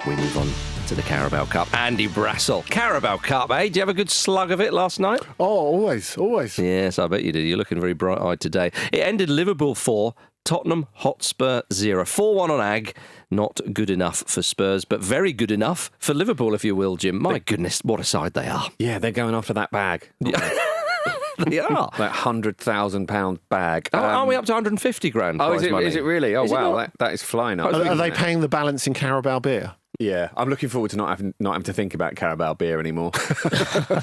we move on to the Carabao Cup. Andy Brassel. Carabao Cup, eh? Did you have a good slug of it last night? Oh, always. Yes, I bet you did. You're looking very bright-eyed today. It ended Liverpool 4, Tottenham Hotspur 0. 4-1 on Ag. Not good enough for Spurs, but very good enough for Liverpool, if you will, Jim. My goodness, what a side they are. Yeah, they're going after that bag. They are. That £100,000 bag. Are we up to 150 grand? Oh, prize money? is it really? Oh, Is it wow, not? that is flying up. Are they paying the balance in Carabao beer? Yeah, I'm looking forward to not having to think about Carabao beer anymore.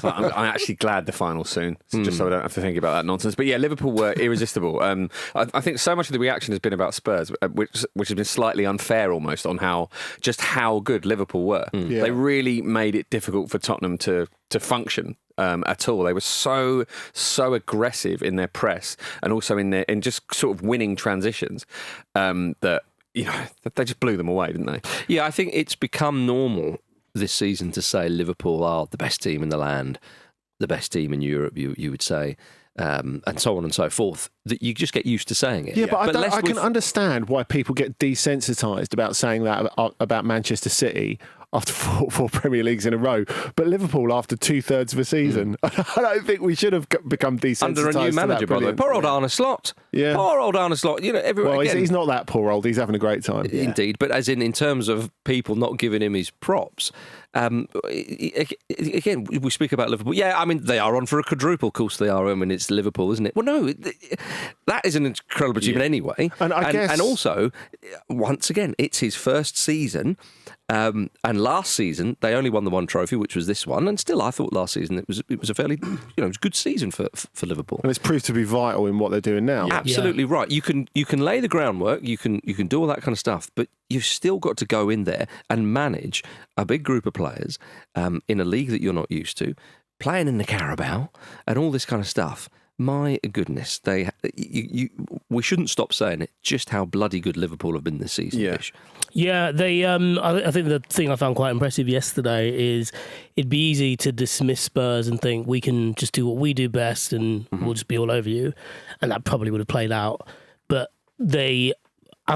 I'm actually glad the final's soon, just so I don't have to think about that nonsense. But yeah, Liverpool were irresistible. I think so much of the reaction has been about Spurs, which has been slightly unfair almost on how good Liverpool were. Yeah. They really made it difficult for Tottenham to function. At all. They were so aggressive in their press and also in just sort of winning transitions that they just blew them away, didn't they? Yeah, I think it's become normal this season to say Liverpool are the best team in the land, the best team in Europe, you would say, and so on and so forth, that you just get used to saying it. Yeah, but I can understand why people get desensitised about saying that about Manchester City after four Premier Leagues in a row. But Liverpool, after 2/3 of a season, I don't think we should have become desensitised. Under a new manager, by the way. Poor old Arne Slot. Yeah. Poor old Arne Slot. Well, he's not that poor old. He's having a great time. Indeed, but as in terms of people not giving him his props, again, we speak about Liverpool. Yeah, I mean, they are on for a quadruple. Of course they are. I mean, it's Liverpool, isn't it? Well, no, that is an incredible achievement anyway. And I guess... and also, once again, it's his first season. And last season they only won the one trophy, which was this one. And still, I thought last season it was a fairly it was a good season for Liverpool. And it's proved to be vital in what they're doing now. Yeah. Absolutely right. You can lay the groundwork. You can do all that kind of stuff, but you've still got to go in there and manage a big group of players in a league that you're not used to, playing in the Carabao and all this kind of stuff. My goodness, we shouldn't stop saying it, just how bloody good Liverpool have been this season, Vish. Yeah, they. I think the thing I found quite impressive yesterday is it'd be easy to dismiss Spurs and think we can just do what we do best and we'll just be all over you, and that probably would have played out. But I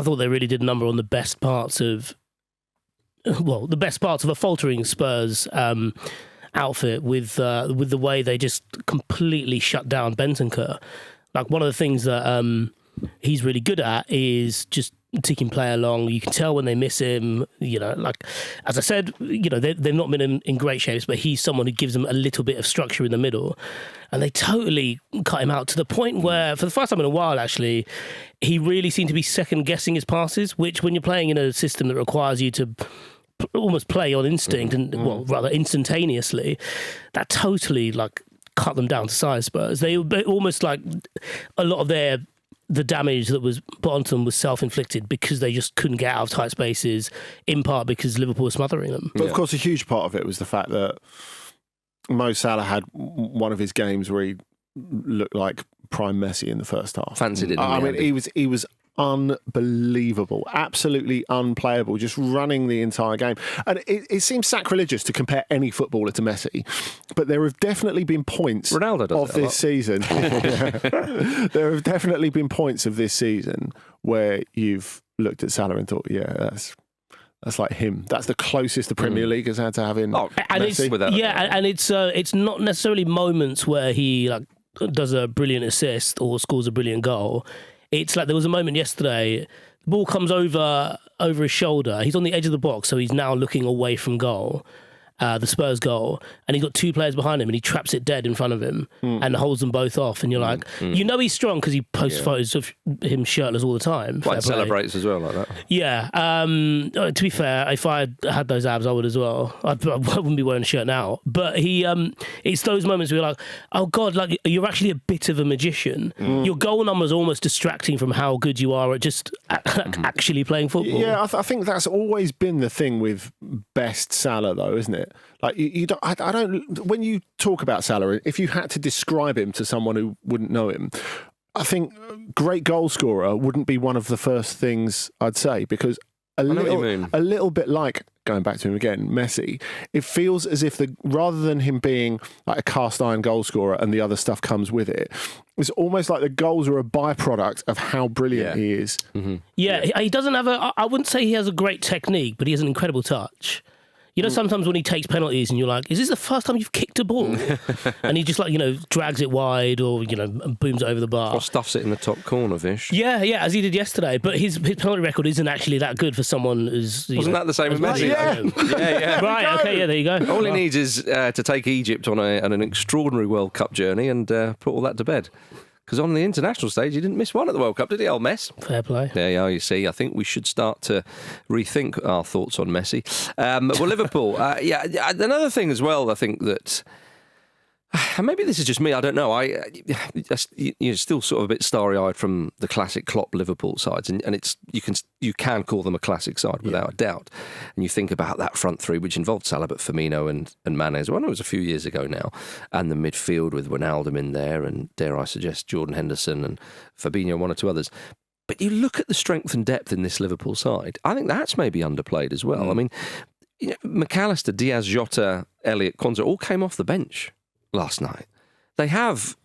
thought they really did a number on the best parts of a faltering Spurs outfit with the way they just completely shut down Bentancur. Like, one of the things that he's really good at is just ticking play along. You can tell when they miss him. Like, as I said, they've not been in great shapes, but he's someone who gives them a little bit of structure in the middle. And they totally cut him out to the point where, for the first time in a while, actually, he really seemed to be second-guessing his passes, which, when you're playing in a system that requires you to almost play on instinct and rather instantaneously, that totally cut them down to size. Spurs, they almost like a lot of the damage that was put onto them was self-inflicted because they just couldn't get out of tight spaces, in part because Liverpool was smothering them. But of course, a huge part of it was the fact that Mo Salah had one of his games where he looked like Prime Messi in the first half. Fancied it. I mean, he was unbelievable, absolutely unplayable, just running the entire game. And it seems sacrilegious to compare any footballer to Messi, but there have definitely been points of this season. There have definitely been points of this season where you've looked at Salah and thought, yeah, that's like him. That's the closest the Premier League has had to have in Messi. And it's not necessarily moments where he does a brilliant assist or scores a brilliant goal. It's like there was a moment yesterday, the ball comes over his shoulder. He's on the edge of the box, so he's now looking away from goal, the Spurs goal, and he's got two players behind him and he traps it dead in front of him and holds them both off. And you're like, he's strong because he posts photos of him shirtless all the time. Quite celebrates as well like that. Yeah. To be fair, if I had those abs, I would as well. I wouldn't be wearing a shirt now. But it's those moments where you're like, oh God, you're actually a bit of a magician. Your goal number is almost distracting from how good you are at just actually playing football. Yeah, I think that's always been the thing with best Salah, though, isn't it? Like, you don't. I don't. When you talk about Salah, if you had to describe him to someone who wouldn't know him, I think great goal scorer wouldn't be one of the first things I'd say, because a little bit like going back to him again, Messi, it feels as if rather than him being like a cast iron goal scorer and the other stuff comes with it, it's almost like the goals are a byproduct of how brilliant he is. Mm-hmm. Yeah, he doesn't have I wouldn't say he has a great technique, but he has an incredible touch. You know, sometimes when he takes penalties and you're like, is this the first time you've kicked a ball? And he just drags it wide or, booms it over the bar. Or stuffs it in the top corner, Vish. Yeah, as he did yesterday. But his penalty record isn't actually that good for someone who's... Wasn't that the same as Messi? Yeah. Right, okay, yeah, there you go. All he needs is to take Egypt on an extraordinary World Cup journey and put all that to bed. Because on the international stage, he didn't miss one at the World Cup, did he, old Mess? Fair play. There you are, you see. I think we should start to rethink our thoughts on Messi. Well, Liverpool, another thing as well, I think that... Maybe this is just me, I don't know. You're still sort of a bit starry-eyed from the classic Klopp Liverpool sides, and it's you can call them a classic side without a doubt. And you think about that front three, which involved Salah, but Firmino and Mane as well. I know it was a few years ago now, and the midfield with Wijnaldum in there, and dare I suggest Jordan Henderson and Fabinho and one or two others. But you look at the strength and depth in this Liverpool side. I think that's maybe underplayed as well. I mean, McAllister, Diaz, Jota, Elliott, Kwanzaa all came off the bench last night. They have,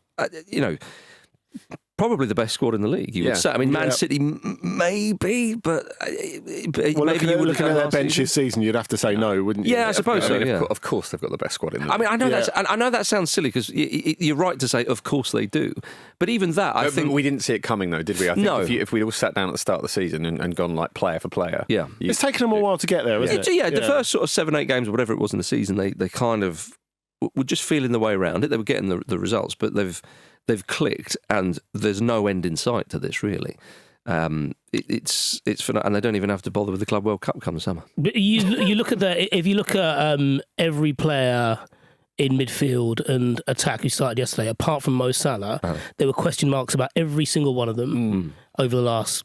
probably the best squad in the league, you would say. I mean, Man City maybe, but maybe you would looking at their bench this season, you'd have to say no, wouldn't you? Yeah, I suppose so. Of course, they've got the best squad in the league. I mean, I know that sounds silly because you're right to say, of course they do. But even that, I think we didn't see it coming, though, did we? I think if we all sat down at the start of the season and gone like player for player, it's taken them a while to get there, isn't it? Yeah, the first sort of 7-8 games or whatever it was in the season, they kind of were just feeling the way around it. They were getting the results, but they've clicked, and there's no end in sight to this, really. It's and they don't even have to bother with the Club World Cup come the summer. But you look at if you look at every player in midfield and attack who started yesterday, apart from Mo Salah, there were question marks about every single one of them over the last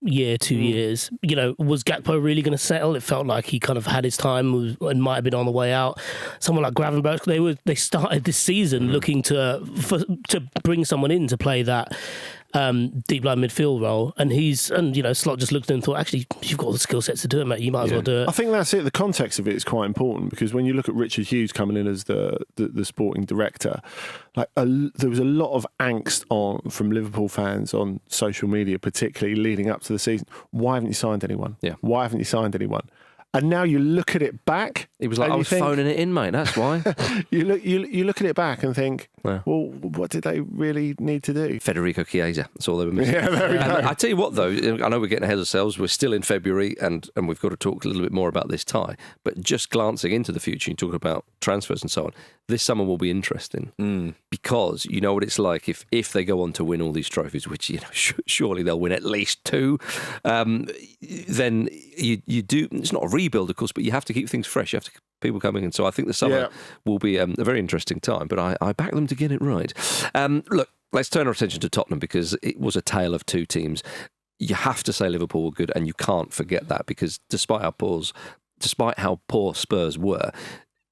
year, 2 years. Was Gakpo really going to settle? It felt like he kind of had his time and might have been on the way out. Someone like Gravenberch, they started this season looking to bring someone in to play that deep line midfield role, and Slot just looked at him and thought, actually, you've got all the skill sets to do it, mate. You might as well do it. I think that's it. The context of it is quite important, because when you look at Richard Hughes coming in as the sporting director, there was a lot of angst from Liverpool fans on social media, particularly leading up to the season. Why haven't you signed anyone? Yeah. Why haven't you signed anyone? And now you look at it back. He was like, I was phoning it in, mate. That's why. you look at it back and think, well, what did they really need to do? Federico Chiesa. That's all they were missing. Yeah, there we go. I tell you what, though, I know we're getting ahead of ourselves. We're still in February, and we've got to talk a little bit more about this tie. But just glancing into the future, you talk about transfers and so on. This summer will be interesting because you know what it's like if they go on to win all these trophies, which surely they'll win at least 2. Then you do. It's not a rebuild, of course, but you have to keep things fresh. You have to keep people coming in. So I think the summer will be a very interesting time. But I back them to get it right. Look, let's turn our attention to Tottenham, because it was a tale of two teams. You have to say Liverpool were good, and you can't forget that, because despite how poor Spurs were,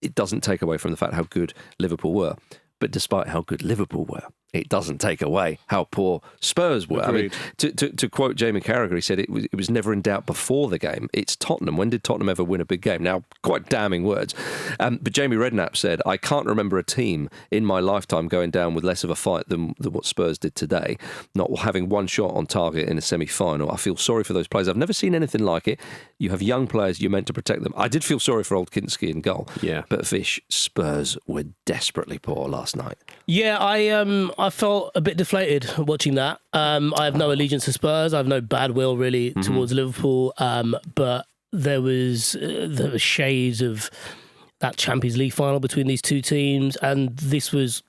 it doesn't take away from the fact how good Liverpool were. But despite how good Liverpool were, it doesn't take away how poor Spurs were. Agreed. I mean, to quote Jamie Carragher, he said it was never in doubt before the game. It's Tottenham. When did Tottenham ever win a big game? Now, quite damning words. But Jamie Redknapp said, I can't remember a team in my lifetime going down with less of a fight than what Spurs did today, not having one shot on target in a semi-final. I feel sorry for those players. I've never seen anything like it. You have young players, you're meant to protect them. I did feel sorry for old Kinski in goal. Yeah. But Vish, Spurs were desperately poor last night. Yeah, I felt a bit deflated watching that. I have no allegiance to Spurs. I have no bad will really towards Liverpool. But there was shades of that Champions League final between these two teams, and this was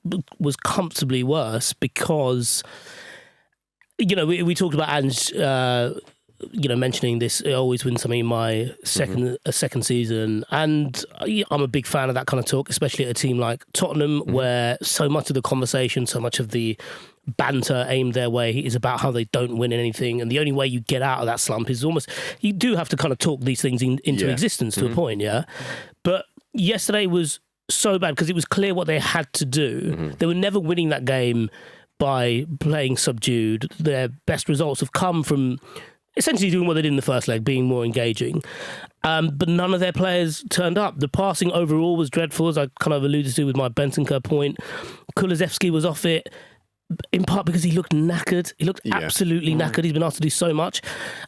comfortably worse because we talked about Ange. Mentioning this, I always win something in my second season, and I'm a big fan of that kind of talk, especially at a team like Tottenham, where so much of the conversation, so much of the banter aimed their way is about how they don't win anything, and the only way you get out of that slump is almost, you do have to kind of talk these things into existence to a point, But yesterday was so bad because it was clear what they had to do. They were never winning that game by playing subdued. Their best results have come from essentially doing what they did in the first leg, being more engaging. But none of their players turned up. The passing overall was dreadful, as I kind of alluded to with my Bentancur point. Kulusevski was off it, in part because he looked knackered. He looked absolutely knackered. He's been asked to do so much.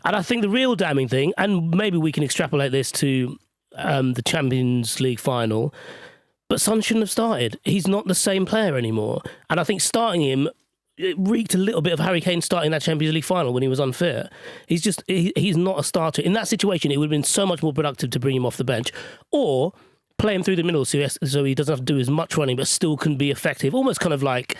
And I think the real damning thing, and maybe we can extrapolate this to the Champions League final, but Son shouldn't have started. He's not the same player anymore. And I think starting him, it reeked a little bit of Harry Kane starting that Champions League final when he was unfit. He's not a starter. In that situation, it would have been so much more productive to bring him off the bench or play him through the middle so he doesn't have to do as much running but still can be effective. Almost kind of like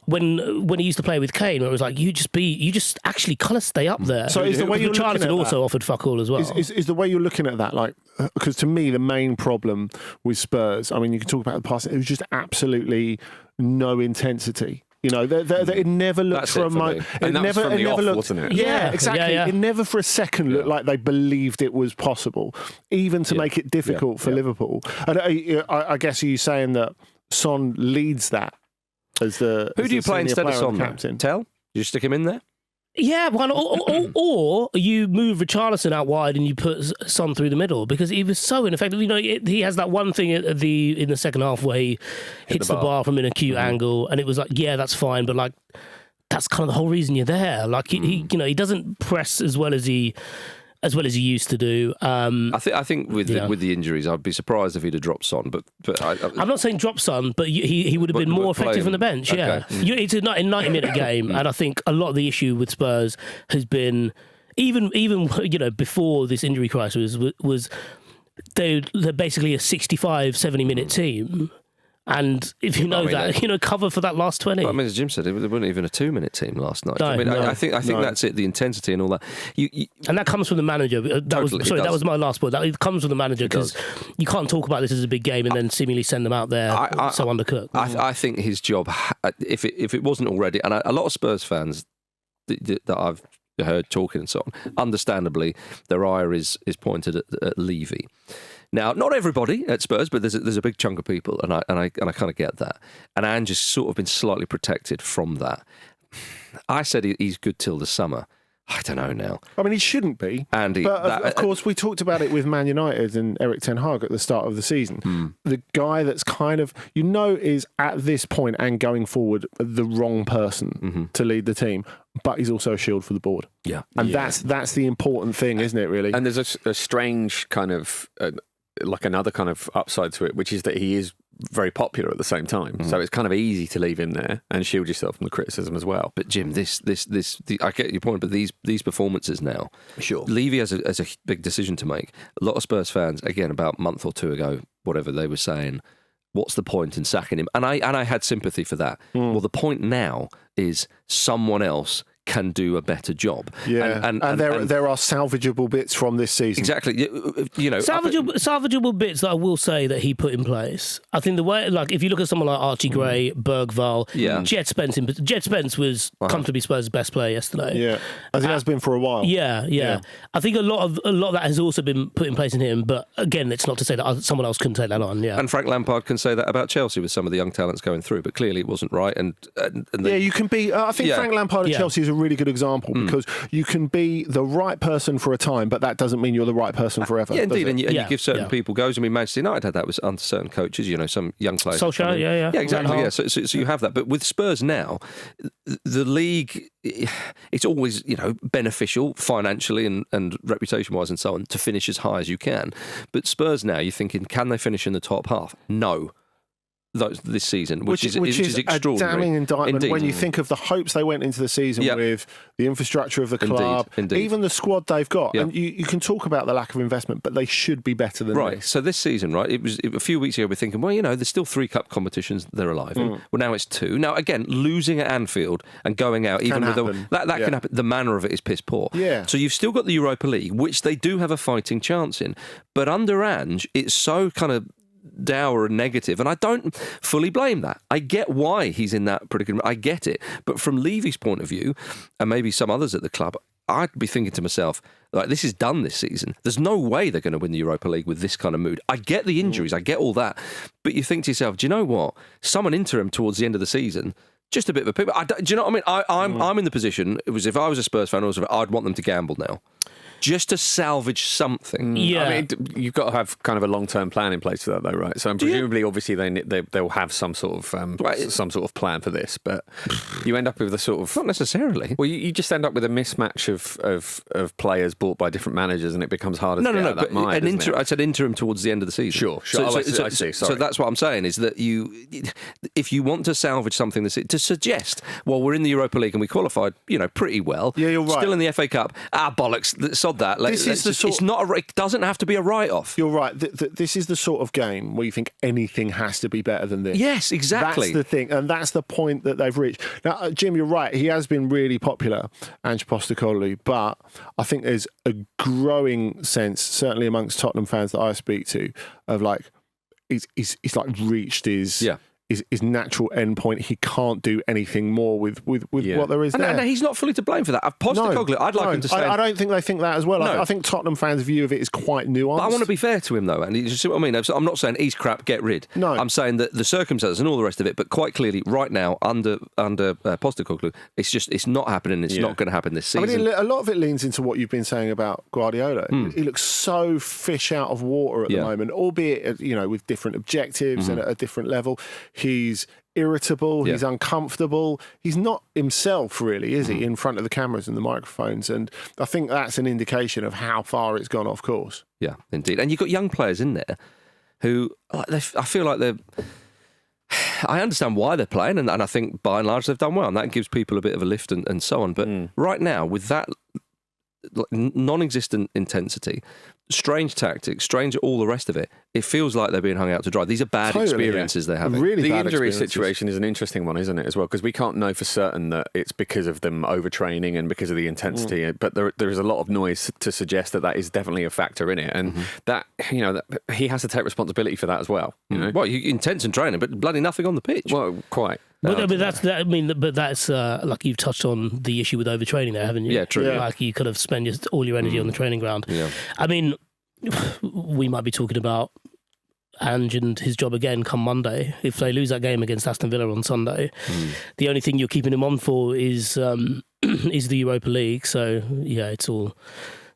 when he used to play with Kane, where it was like you just actually kind of stay up there. So is the way you're looking at Richarlison also that, offered fuck all as well. Is the way you're looking at that, like, because to me the main problem with Spurs, I mean, you can talk about the past, it was just absolutely no intensity. You know, it never looked for a moment. And that was from the off, wasn't it? Yeah, exactly. Yeah. It never for a second looked like they believed it was possible, even to make it difficult for Liverpool. And I guess are you saying that Son leads that as the Who do you play instead of Son? Captain? Tell? You stick him in there? Yeah, or you move Richarlison out wide and you put Son through the middle because he was so ineffective. You know, he has that one thing in the second half where he hits the bar from an acute angle, and it was like, yeah, that's fine, but like that's kind of the whole reason you're there. Like he doesn't press as well as he used to do. I think with the injuries, I'd be surprised if he'd have dropped Son. But I'm not saying drop Son, but he would have been more effective from the bench. Okay. Yeah, it's a 90-minute game, and I think a lot of the issue with Spurs has been even before this injury crisis was they're basically a 65-70-minute team. And if you know cover for that last 20. I mean, as Jim said, it wasn't even a 2-minute team last night. No, I think that's it. The intensity and all that. And that comes from the manager. That was my last point. It comes from the manager because you can't talk about this as a big game and then seemingly send them out there so undercooked. I think his job, if it wasn't already, and a lot of Spurs fans that I've heard talking and so on, understandably, their ire is pointed at Levy. Now, not everybody at Spurs, but there's a big chunk of people, and I kind of get that. And Ange has sort of been slightly protected from that. I said he's good till the summer. I don't know now. I mean, he shouldn't be. Andy, but of course, we talked about it with Man United and Erik ten Hag at the start of the season. The guy that's kind of, is at this point and going forward the wrong person to lead the team, but he's also a shield for the board. Yeah. And that's the important thing, isn't it, really? And there's a strange kind of, like another kind of upside to it, which is that he is very popular at the same time. So it's kind of easy to leave him there and shield yourself from the criticism as well. But Jim, I get your point, but these performances now, sure, Levy has a big decision to make. A lot of Spurs fans, again, about a month or two ago, whatever, they were saying, what's the point in sacking him? And I had sympathy for that. Well, the point now is someone else can do a better job. Yeah, and there are salvageable bits from this season. Exactly. Salvageable bits that I will say that he put in place. I think the way, like, if you look at someone like Archie Gray, Bergvall, Jet Spence was comfortably Spurs' best player yesterday. Yeah, as he has been for a while. Yeah. I think a lot of that has also been put in place in him. But again, it's not to say that someone else couldn't take that on. Yeah, and Frank Lampard can say that about Chelsea with some of the young talents going through, but clearly it wasn't right. And you can be. I think Frank Lampard at Chelsea is a really good example because you can be the right person for a time, but that doesn't mean you're the right person forever. Yeah, indeed, and you give certain people goes. I mean, Manchester United had that with under certain coaches. Some young players. Solskjaer, yeah, exactly. Yeah, so you have that, but with Spurs now, the league, it's always beneficial financially and reputation-wise and so on to finish as high as you can. But Spurs now, you're thinking, can they finish in the top half? No. This season, which is extraordinary. A damning indictment. Indeed. When you think of the hopes they went into the season with, the infrastructure of the club, Indeed. even the squad they've got. And you can talk about the lack of investment, but they should be better than right. this. So this season, right, it was a few weeks ago, we're thinking, well, there's still 3 cup competitions they're alive in. Well, now it's 2. Now, again, losing at Anfield and going out, even with that can happen. The manner of it is piss poor. Yeah. So you've still got the Europa League, which they do have a fighting chance in. But under Ange, it's so kind of dour and negative, and I don't fully blame that. I get why he's in that predicament. I get it. But from Levy's point of view, and maybe some others at the club, I'd be thinking to myself, like, this is done this season. There's no way they're going to win the Europa League with this kind of mood. I get the injuries, I get all that. But you think to yourself, do you know what? Someone interim towards the end of the season just a bit of a pig. Do you know what I mean? I'm in the position. It was if I was a Spurs fan, I'd want them to gamble now, just to salvage something. Yeah. I mean, you've got to have kind of a long-term plan in place for that, though, right? So presumably, obviously, they'll have some sort of plan for this, but you end up with the sort of Not necessarily. Well, you just end up with a mismatch of players bought by different managers, and it becomes harder to get out of that mind. I said interim towards the end of the season. Sure. I see. Sorry. So that's what I'm saying is that if you want to salvage something, to suggest, well, we're in the Europa League and we qualified, pretty well. Yeah, you're right. Still in the FA Cup. Bollocks. Sod that. It doesn't have to be a write-off. You're right. This is the sort of game where you think anything has to be better than this. Yes, exactly. That's the thing, and that's the point that they've reached. Now, Jim, you're right. He has been really popular, Ange Postecoglou, but I think there's a growing sense, certainly amongst Tottenham fans that I speak to, of like he's like reached his natural end point. He can't do anything more with what there is there. And he's not fully to blame for that. Postecoglou, I'd like him to say... I don't think they think that as well. No. I think Tottenham fans' view of it is quite nuanced. But I want to be fair to him, though, and you see what I mean? I'm not saying he's crap, get rid. No. I'm saying that the circumstances and all the rest of it, but quite clearly, right now, under Postecoglou, it's not happening. It's not going to happen this season. I mean, a lot of it leans into what you've been saying about Guardiola. He looks so fish out of water at the moment, albeit, with different objectives and at a different level. He's irritable, he's uncomfortable. He's not himself, really, is he, in front of the cameras and the microphones? And I think that's an indication of how far it's gone off course. Yeah, indeed. And you've got young players in there who, I feel like they're... I understand why they're playing, and I think by and large they've done well, and that gives people a bit of a lift and so on. But right now, with that non-existent intensity, strange tactics, strange all the rest of it, it feels like they're being hung out to dry. These are bad experiences they're having. Really the bad injury experiences. situation is an interesting one, isn't it, as well? Because we can't know for certain that it's because of them overtraining and because of the intensity, but there is a lot of noise to suggest that is definitely a factor in it, and that he has to take responsibility for that as well. Well, intense in training, but bloody nothing on the pitch. Well, quite. But that's like you've touched on the issue with overtraining there, haven't you? Yeah, true. Yeah. Like you could have spent all your energy on the training ground. Yeah. I mean, we might be talking about Ange and his job again come Monday. If they lose that game against Aston Villa on Sunday, the only thing you're keeping him on for is the Europa League. So yeah, it's all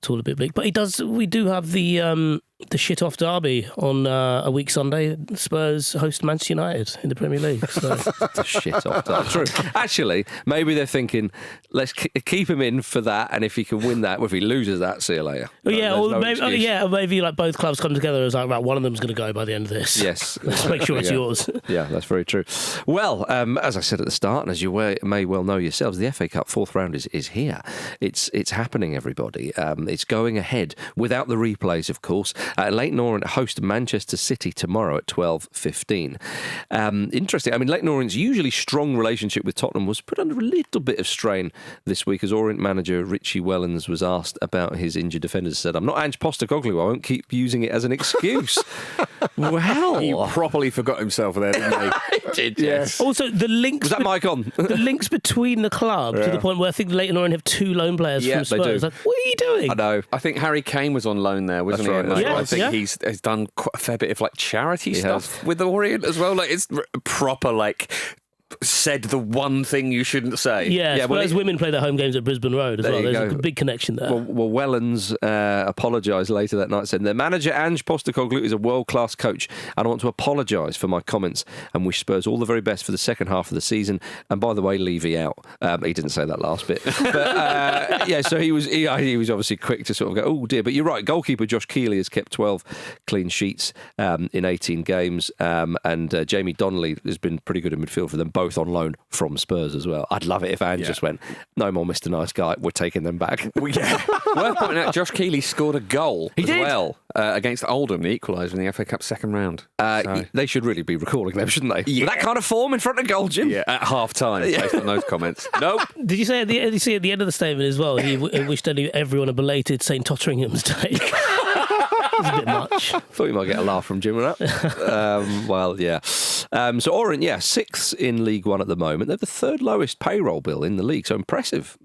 a bit bleak. But we do have the shit-off derby on a week Sunday. Spurs host Manchester United in the Premier League. So. The shit-off derby. True. Actually, maybe they're thinking, let's keep him in for that, and if he can win that, if he loses that, see you later. Maybe like both clubs come together as like, right, one of them's going to go by the end of this. Yes. Let's make sure it's yours. Yeah, that's very true. Well, as I said at the start, and as you may well know yourselves, the FA Cup fourth round is here. It's happening, everybody. It's going ahead without the replays, of course. Leyton Orient host Manchester City tomorrow at 12:15. Interesting. I mean, Leyton Orient's usually strong relationship with Tottenham was put under a little bit of strain this week as Orient manager Richie Wellens was asked about his injured defenders. Said, "I'm not Ange Postecoglou. I won't keep using it as an excuse." Well, he properly forgot himself there, didn't he? He did, yes. Also, the links... Was that mic on? The links between the club to the point where I think Leyton Orient have two loan players from Spurs. They do. Like, what are you doing? I know. I think Harry Kane was on loan there, wasn't he? That's right. I think he's done quite a fair bit of like charity stuff with Orient as well. Like it's proper like said the one thing you shouldn't say. Yeah, Spurs women play their home games at Brisbane Road as well. There's a big connection there. Well, Wellens apologised later that night, saying, "Their manager, Ange Postecoglou, is a world-class coach, and I want to apologise for my comments and wish Spurs all the very best for the second half of the season. And by the way, Levy out." He didn't say that last bit. But, so he was obviously quick to sort of go, oh dear. But you're right, goalkeeper Josh Keeley has kept 12 clean sheets in 18 games, and Jamie Donnelly has been pretty good in midfield for them, both on loan from Spurs as well. I'd love it if Ange just went, no more Mr. Nice Guy, we're taking them back. Worth pointing out, Josh Keeley scored a goal against Oldham, the equaliser in the FA Cup second round. They should really be recalling them, shouldn't they? Yeah. With that kind of form in front of goal, Jim? Yeah, at half-time, based on those comments. Nope. Did you say at the end of the statement as well, he wished everyone a belated St. Totteringham's Day? It's a bit much. Thought you might get a laugh from Jim with that. Well, yeah. So Orient, 6th in League One at the moment. They're the third lowest payroll bill in the league, so impressive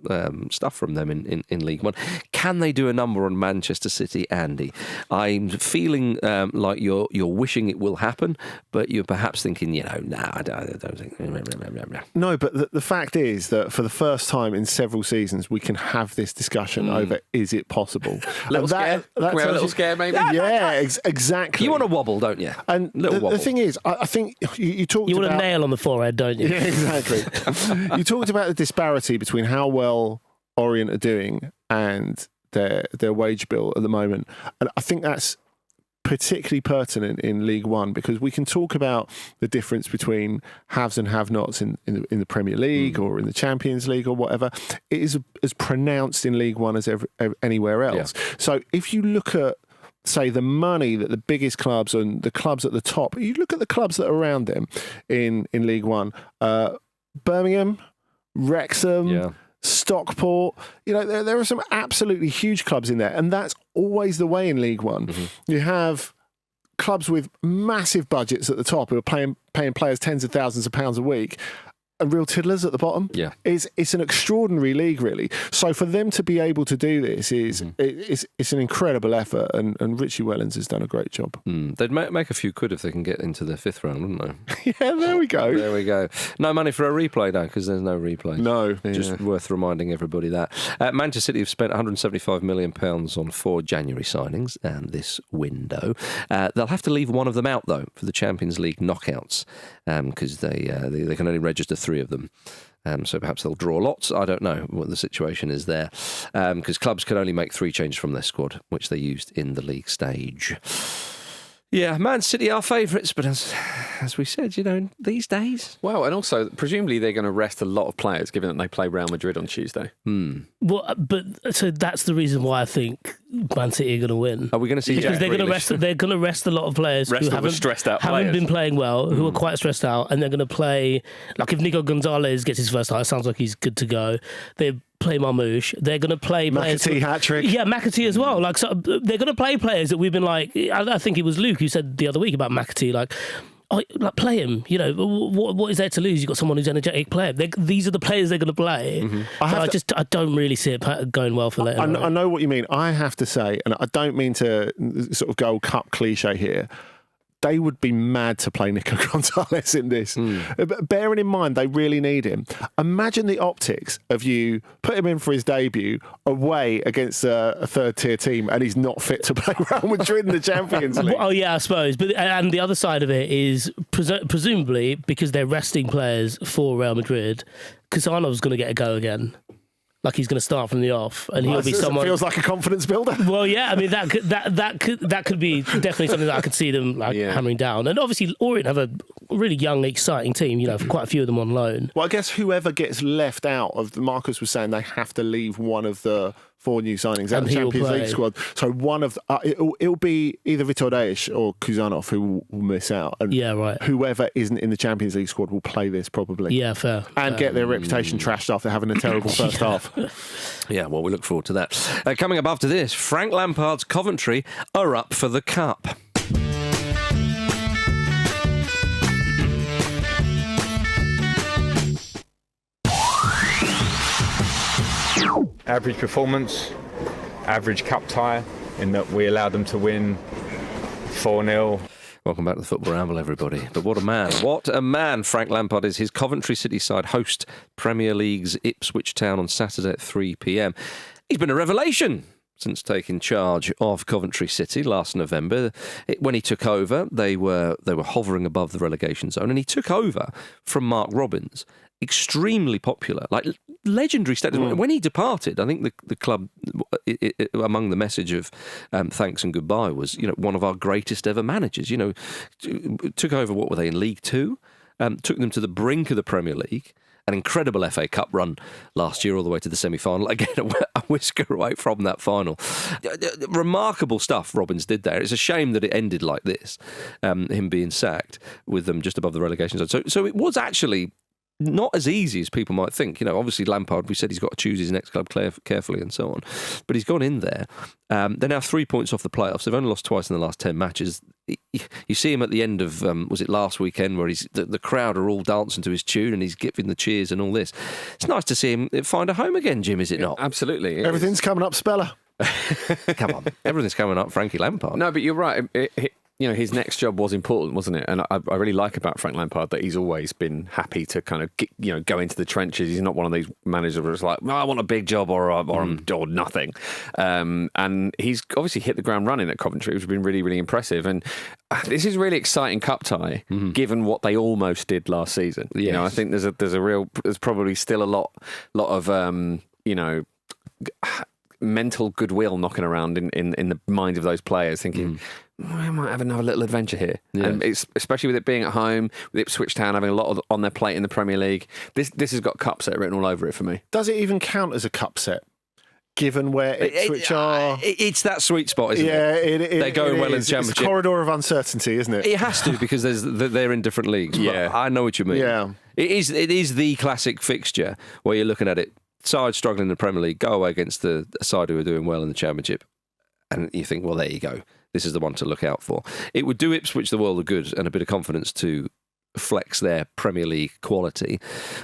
stuff from them in League One. Can they do a number on Manchester City, Andy? I'm feeling like you're wishing it will happen, but you're perhaps thinking, I don't think. No, but the fact is that for the first time in several seasons, we can have this discussion over is it possible? Little scare? Can we have a little scare, maybe? Yeah, exactly. You want to wobble, don't you? And the thing is, I think you talked You about... want a nail on the forehead, don't you? Yeah, exactly. You talked about the disparity between how well Orient are doing and their wage bill at the moment. And I think that's particularly pertinent in League One, because we can talk about the difference between haves and have-nots in the Premier League or in the Champions League or whatever. It is as pronounced in League One as anywhere else. Yeah. So if you look at, say, the money that the biggest clubs and the clubs at the top, you look at the clubs that are around them in League One, Birmingham, Wrexham, Stockport, there are some absolutely huge clubs in there, and that's always the way in League One. You have clubs with massive budgets at the top who are paying players tens of thousands of pounds a week, and real tiddlers at the bottom. Yeah, it's an extraordinary league, really. So for them to be able to do this it's an incredible effort, and Richie Wellens has done a great job. They'd make a few quid if they can get into the fifth round, wouldn't they? Yeah, there we go. There we go. No money for a replay though, because there's no replay. No, just worth reminding everybody that Manchester City have spent £175 million on 4 January signings and this window. They'll have to leave one of them out though for the Champions League knockouts, because they can only register 3 of them. So perhaps they'll draw lots. I don't know what the situation is there, because clubs can only make 3 changes from their squad, which they used in the league stage. Yeah, Man City are favourites, but as we said, these days. Well, and also, presumably they're going to rest a lot of players, given that they play Real Madrid on Tuesday. Well, but so that's the reason why I think Man City are going to win. Are we going to see because they're going to rest a lot of players who haven't been playing well, who are quite stressed out, and they're going to play, like if Nico Gonzalez gets his first start, it sounds like he's good to go. They play Marmouche. They're going to play McAtee hat-trick. Yeah, McAtee as well. Like, so they're going to play players that we've been like. I think it was Luke who said the other week about McAtee, like play him. What is there to lose? You've got someone who's an energetic player. These are the players they're going to play. I don't really see it going well for Leyton. I know what you mean. I have to say, and I don't mean to sort of Gold Cup cliche here, they would be mad to play Nico Gonzalez in this. But bearing in mind they really need him. Imagine the optics of you put him in for his debut away against a third-tier team and he's not fit to play Real Madrid in the Champions League. Oh, yeah, I suppose. And the other side of it is, presumably, because they're resting players for Real Madrid, Casanov's going to get a go again. Like he's going to start from the off, and he'll be someone. Feels like a confidence builder. Well, yeah, I mean that could be definitely something that I could see them hammering down. And obviously, Orient have a really young, exciting team. Quite a few of them on loan. Well, I guess whoever gets left out of Marcus was saying they have to leave one of the 4 new signings out of the Champions League squad. So one of it'll be either Vitor Deis or Kuzanov who will miss out. And whoever isn't in the Champions League squad will play this probably. Yeah, fair. And get their reputation trashed after having a terrible first half. Yeah, well, we look forward to that. Coming up after this, Frank Lampard's Coventry are up for the Cup. Average performance, average cup tie, in that we allowed them to win 4-0. Welcome back to the Football Ramble, everybody. But what a man. What a man Frank Lampard is. His Coventry City side host Premier League's Ipswich Town on Saturday at 3 p.m. He's been a revelation since taking charge of Coventry City last November. When he took over, they were hovering above the relegation zone, and he took over from Mark Robins. Extremely popular, like legendary status. When he departed, I think the club, among the message of thanks and goodbye, was one of our greatest ever managers. Took over. What were they in League Two? Took them to the brink of the Premier League. An incredible FA Cup run last year, all the way to the semi-final. Again, a whisker away from that final. Remarkable stuff Robins did there. It's a shame that it ended like this, him being sacked with them just above the relegation zone. So it was actually not as easy as people might think. You know, obviously Lampard, we said he's got to choose his next club carefully and so on. But he's gone in there. They're now 3 points off the playoffs. They've only lost twice in the last 10 matches. You see him at the end of, was it last weekend, where the crowd are all dancing to his tune and he's giving the cheers and all this. It's nice to see him find a home again, Jim, is it not? Absolutely. Everything's coming up, Speller. Come on. Everything's coming up, Frankie Lampard. No, but you're right. You know, his next job was important, wasn't it? And I really like about Frank Lampard that he's always been happy to kind of go into the trenches. He's not one of these managers where it's like, well, I want a big job or nothing. And he's obviously hit the ground running at Coventry, which has been really, really impressive. And this is a really exciting cup tie, given what they almost did last season. Yes. You know, I think there's probably still a lot of mental goodwill knocking around in the minds of those players, thinking, I might have another little adventure here. Yes. And it's, especially with it being at home, with Ipswich Town having a lot on their plate in the Premier League, this has got cup set written all over it for me. Does it even count as a cup set? Given where Ipswich are... It's that sweet spot, isn't it? Yeah, they're going well in the Championship. It's a corridor of uncertainty, isn't it? It has to, because they're in different leagues. Yeah. But I know what you mean. Yeah. It is the classic fixture where you're looking at it, side struggling in the Premier League, go away against the side who are doing well in the Championship, and you think, well, there you go. This is the one to look out for. It would do Ipswich the world of good and a bit of confidence to flex their Premier League quality.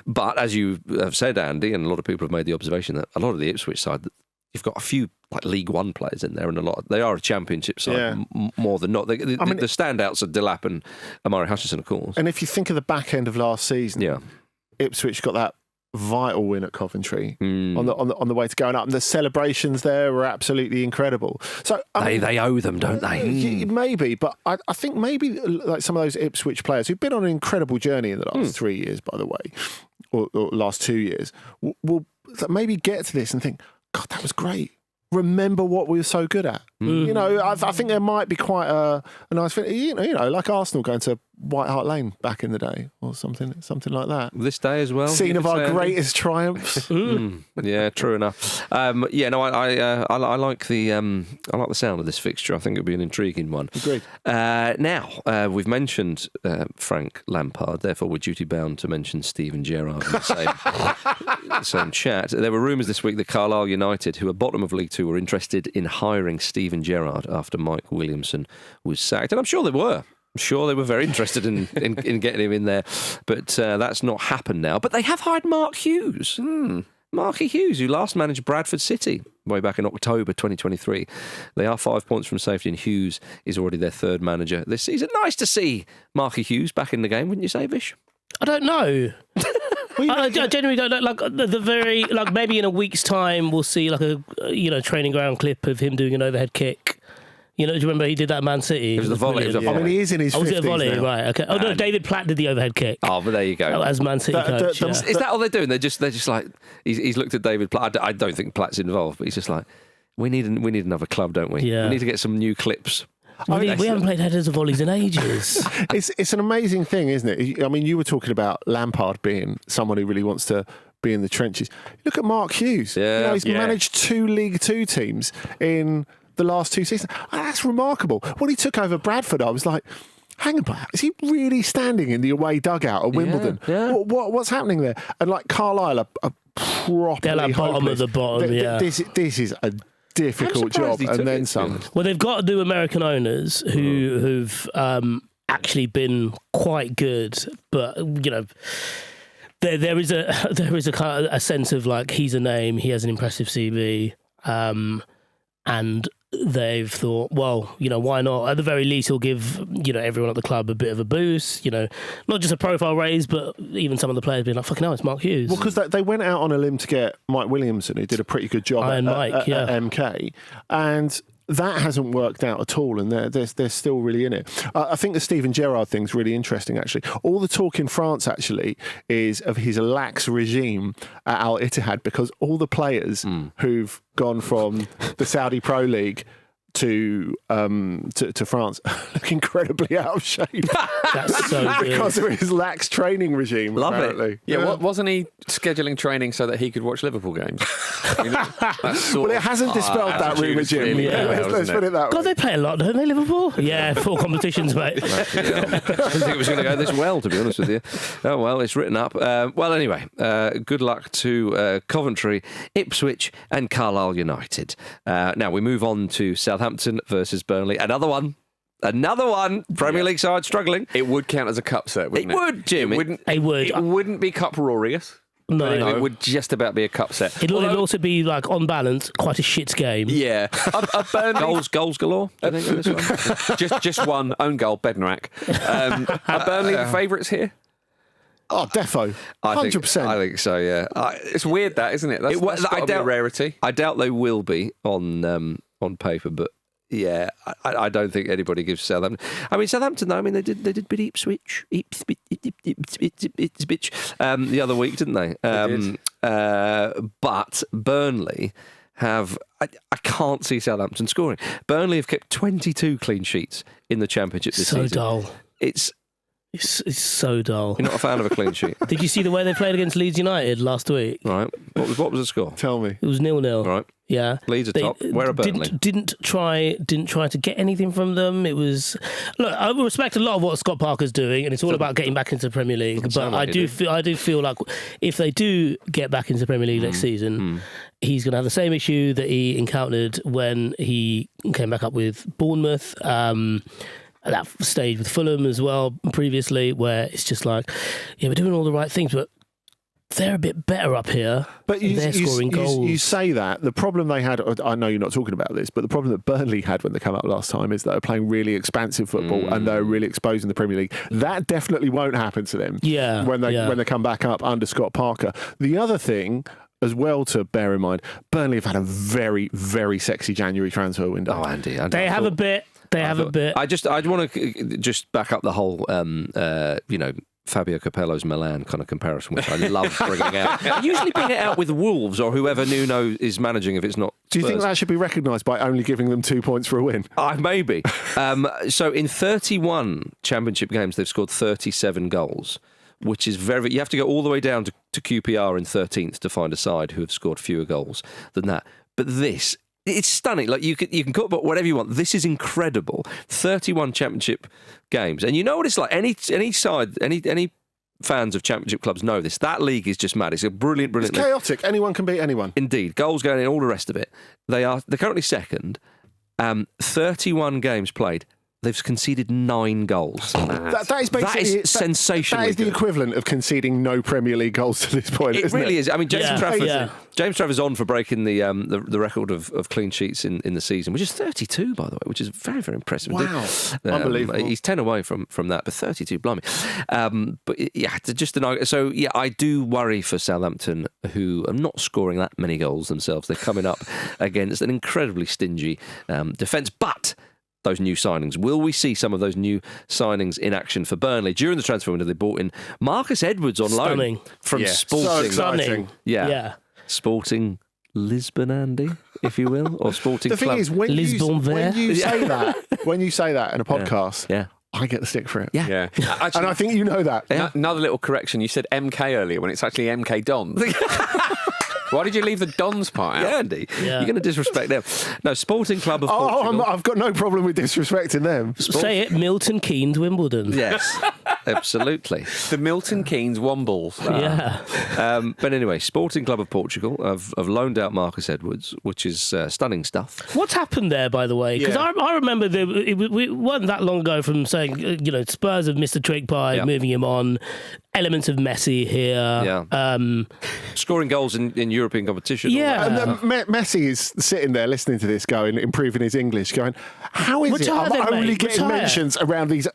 But as you have said, Andy, and a lot of people have made the observation that a lot of the Ipswich side, you've got a few like League One players in there, and they are a Championship side more than not. The standouts are Delap and Amari Hutchinson, of course. And if you think of the back end of last season, Ipswich got that vital win at Coventry on the way to going up, and the celebrations there were absolutely incredible. So they owe them, don't they? Maybe, but I think maybe like some of those Ipswich players who've been on an incredible journey in the last 3 years, by the way, or last 2 years, will maybe get to this and think, God, that was great. Remember what we were so good at. You know, I think there might be quite a nice thing. You know, like Arsenal going to White Hart Lane back in the day, or something like that. This day as well. Scene of our greatest triumphs. Yeah, true enough. I like the sound of this fixture. I think it'll be an intriguing one. Agreed. Now we've mentioned Frank Lampard, therefore we're duty bound to mention Steven Gerrard in the same chat. There were rumours this week that Carlisle United, who are bottom of League Two, were interested in hiring Steven Gerrard after Mike Williamson was sacked, and I'm sure they were. I'm sure they were very interested in getting him in there, but that's not happened now. But they have hired Mark Hughes. Marky Hughes, who last managed Bradford City way back in October 2023. They are 5 points from safety, and Hughes is already their third manager this season. Nice to see Marky Hughes back in the game, wouldn't you say, Vish? I don't know. I genuinely don't know. Like maybe in a week's time we'll see like a training ground clip of him doing an overhead kick. You know, do you remember he did that at Man City? It was the volley. I mean, he is in his 50s. Was it a volley? Now. Right. Okay. Oh no, David Platt did the overhead kick. Oh, but there you go. As Man City coach. Is that all they're doing? They're just like he's looked at David Platt. I don't think Platt's involved, but he's just like, we need another club, don't we? Yeah. We need to get some new clips. We haven't played headers or volleys in ages. It's an amazing thing, isn't it? I mean, you were talking about Lampard being someone who really wants to be in the trenches. Look at Mark Hughes. Yeah. He's managed 2 League Two teams in the last 2 seasons. That's remarkable. When he took over Bradford, I was like, hang on, is he really standing in the away dugout at Wimbledon? Yeah. What's happening there? And like Carlisle are properly They're like bottom of the bottom, This is a difficult job, and then some. Well, they've got new American owners who've actually been quite good, but you know, there is a kind of a sense of like he's a name, he has an impressive CV, and they've thought, well, you know, why not? At the very least, he'll give, you know, everyone at the club a bit of a boost, you know, not just a profile raise, but even some of the players being like, fucking hell, it's Mark Hughes. Well, because they went out on a limb to get Mike Williamson, who did a pretty good job at MK, and that hasn't worked out at all, and they're still really in it. I think the Steven Gerrard thing's really interesting, actually. All the talk in France, actually, is of his lax regime at Al Ittihad, because all the players who've gone from the Saudi Pro League to France look incredibly out of shape That's so good. because of his lax training regime. Love it. apparently. Yeah, wasn't he scheduling training so that he could watch Liverpool games? That's sort Well, it of- hasn't dispelled that attitude rumour, is Jim. really well, Let's isn't put it? it that God, way. they play a lot, don't they, Liverpool? Yeah, 4 competitions, mate. I didn't think it was going to go this well, to be honest with you. Oh, well, it's written up. Well, anyway, good luck to Coventry, Ipswich and Carlisle United. Now, we move on to Southampton versus Burnley. Another one. Premier League side struggling. It would count as a cup set, wouldn't It it? would, Jim. It wouldn't. It would. It wouldn't be cup roarious. No. It would just about be a cup set. It'll also be, like, on balance, quite a shit game. Yeah, a Burnley Goals galore, do you think, in this one? just one own goal, Bednarak. Are Burnley the favourites here? Oh, defo. 100%. I think so, yeah. It's weird, that isn't it? That's gotta be a rarity. I doubt they will be on paper, but yeah, I don't think anybody gives Southampton. I mean, Southampton, though, I mean, they did beat Ipswich the other week, didn't they? They did. But Burnley have. I can't see Southampton scoring. Burnley have kept 22 clean sheets in the Championship this So season. dull. It's It's so dull. you're not a fan of a clean sheet, Did you see the way they played against Leeds United last week? right? What was the score? Tell me. It was 0-0. Right, Yeah, Leeds are top. Where are Burnley? Didn't try to get anything from them. It was look. I respect a lot of what Scott Parker's doing, and it's all about getting back into the Premier League. But sound like I it, do feel like if they do get back into the Premier League next season, he's going to have the same issue that he encountered when he came back up with Bournemouth. At that stage with Fulham as well previously, where it's just like, yeah, we're doing all the right things, but they're a bit better up here. But they're scoring goals. You say that. The problem they had, I know you're not talking about this, but the problem that Burnley had when they came up last time is that they're playing really expansive football and they're really exposing the Premier League. That definitely won't happen to them when they come back up under Scott Parker. The other thing as well to bear in mind, Burnley have had a very, very sexy January transfer window. Oh, Andy, They have a bit. I want to just back up the whole, Fabio Capello's Milan kind of comparison, which I love bringing out. I usually bring it out with Wolves or whoever Nuno is managing if it's not Do you think Spurs. that should be recognised by only giving them 2 points for a win? Maybe. So in 31 Championship games, they've scored 37 goals, which is very... You have to go all the way down to QPR in 13th to find a side who have scored fewer goals than that. But this... It's stunning. Like you can call it whatever you want. This is incredible. 31 Championship games, and you know what it's like. Any side, any fans of Championship clubs know this. That league is just mad. It's a brilliant It's league. chaotic. Anyone can beat anyone. Indeed, goals going in, all the rest of it. They're currently second. 31 games played. They've conceded 9 goals. That is basically sensational. That is the equivalent of conceding no Premier League goals to this point. It isn't really it? is. I mean, James Yeah. Travers on for breaking the record of clean sheets in the season, which is 32, by the way, which is very, very impressive. Wow. Unbelievable. He's 10 away from that, but 32, blimey. But yeah, just an so yeah, I do worry for Southampton, who are not scoring that many goals themselves. They're coming up against an incredibly stingy defence, but. Those new signings. Will we see some of those new signings in action for Burnley? During the transfer window, they bought in Marcus Edwards on Stunning. loan from Yeah. Sporting. So exciting. Yeah. Sporting Lisbon, Andy, if you will, or Sporting The thing Club. is, when Lisbon you say that in a podcast, Yeah. I get the stick for it. Yeah. Yeah. Actually, And I think you know that. another little correction. You said MK earlier when it's actually MK Dons. Why did you leave the Dons part out? Yeah, Andy. Yeah. You're going to disrespect them. No, Sporting Club of Portugal. I've got no problem with disrespecting them. Say it, Milton Keynes, Wimbledon. Yes, absolutely. The Milton Keynes Wombles. Yeah. But anyway, Sporting Club of Portugal have loaned out Marcus Edwards, which is stunning stuff. What's happened there, by the way? Because Yeah. I remember it wasn't that long ago from saying, Spurs have missed a trick by Yeah. moving him on. Elements of Messi here. Yeah. Scoring goals in European competition. Yeah. And then Messi is sitting there listening to this, improving his English, going, how is Retire it I'm then, only mate, getting retire. mentions around these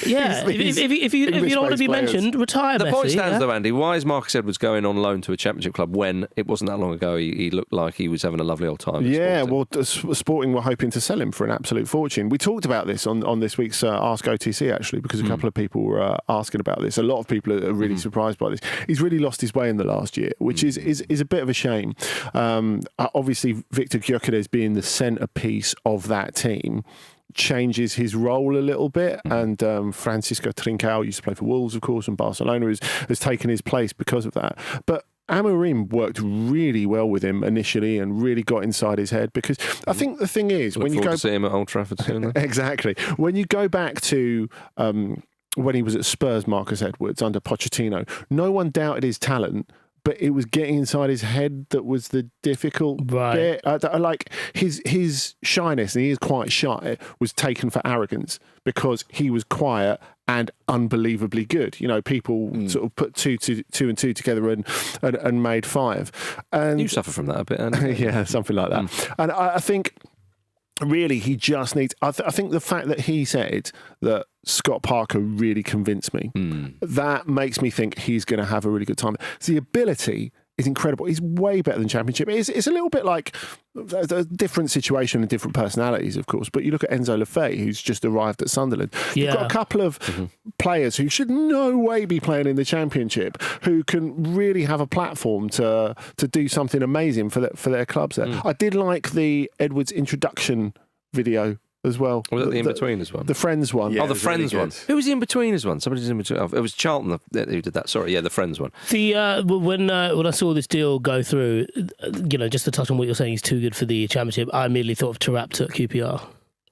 Yeah, these- if you don't want to be mentioned, retire The Messi. point stands, though, Andy. Why is Marcus Edwards going on loan to a Championship club when it wasn't that long ago he looked like he was having a lovely old time? Yeah, well, Sporting were hoping to sell him for an absolute fortune. We talked about this on this week's Ask OTC, actually, because a couple of people were asking about this. A lot of people are really surprised by this. He's really lost his way in the last year, which is a bit of a shame. Obviously, Victor Gyökeres being the centrepiece of that team changes his role a little bit, and Francisco Trincao used to play for Wolves, of course, and Barcelona has taken his place because of that. But Amorim worked really well with him initially and really got inside his head, because I think the thing is, when you go to see him at Old Trafford soon. Exactly, when you go back to when he was at Spurs, Marcus Edwards under Pochettino, no one doubted his talent. But it was getting inside his head that was the difficult bit. Like his shyness, and he is quite shy, was taken for arrogance because he was quiet and unbelievably good. You know, people sort of put two and two together and made five. And You suffer from that a bit, Andy. yeah, something like that. And I think really he just needs. I think the fact that he said that Scott Parker really convinced me, that makes me think he's going to have a really good time. The ability is incredible. He's way better than Championship. It's a little bit like a different situation and different personalities, of course. But you look at Enzo Lefebvre, who's just arrived at Sunderland. Yeah. You've got a couple of players who should no way be playing in the Championship, who can really have a platform to do something amazing for their clubs there. I did like the Edwards introduction video as well. Was it the In-Betweeners one? The Friends one. Yeah, the Friends really one. good. Who was the In-Betweeners one? Somebody's in between. Oh, it was Charlton who did that. Sorry, yeah, the Friends one. When I saw this deal go through, just to touch on what you're saying, he's too good for the Championship. I immediately thought of Tarapte at QPR.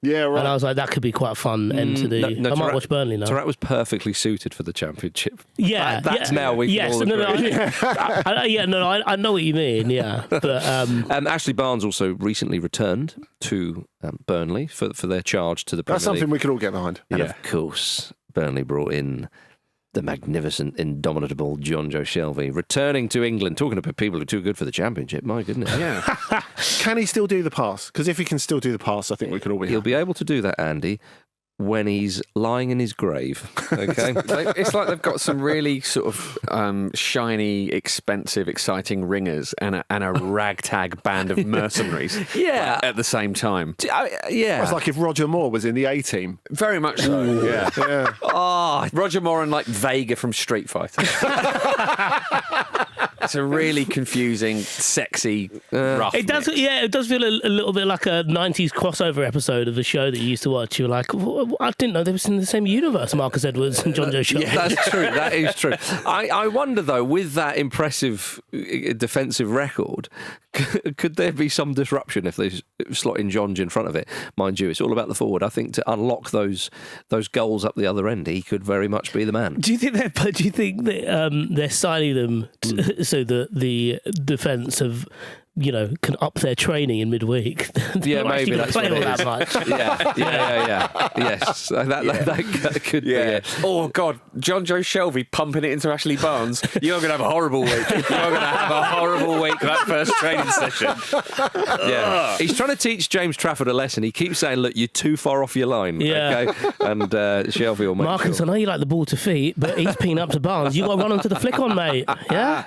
Yeah, right. And I was like, that could be quite a fun end to the. I might watch Burnley now. Tarat was perfectly suited for the Championship. Yeah, That's now we can all agree. I know what you mean. Yeah, but Ashley Barnes also recently returned to Burnley for their charge to the Premier That's something League. we could all get behind. And of course, Burnley brought in the magnificent, indomitable John Joe Shelvey, returning to England. Talking about people who are too good for the Championship, my goodness. Yeah. Can he still do the pass? Because if he can still do the pass, I think we could all be He'll happy. be able to do that, Andy, when he's lying in his grave. Okay. It's like they've got some really sort of shiny, expensive, exciting ringers and a ragtag band of mercenaries. Yeah. At the same time. Yeah. It's like if Roger Moore was in the A-team. Very much so. Yeah. Yeah. Oh, Roger Moore and like Vega from Street Fighter. It's a really confusing, sexy, rough. it does. mix. Yeah, it does feel a little bit like a '90s crossover episode of a show that you used to watch. You're like, I didn't know they were in the same universe. Marcus Edwards and John Joe Shelby. yeah, that's true. That is true. I wonder, though, with that impressive defensive record, could there be some disruption if they slot in John in front of it? Mind you, it's all about the forward. I think to unlock those goals up the other end, he could very much be the man. Do you think they're signing them so that the defence have can up their training in midweek? Yeah, maybe that's play what all it that is. much. Yeah. Yes, that could be it. Oh, God. John Joe Shelby pumping it into Ashley Barnes. You're going to have a horrible week. You're going to have a horrible week that first training session. Yeah. He's trying to teach James Trafford a lesson. He keeps saying, look, you're too far off your line. Yeah. Okay? And Shelby will make Marcus, sure. I know you like the ball to feet, but he's peeing up to Barnes. You got to run onto the flick on, mate. Yeah.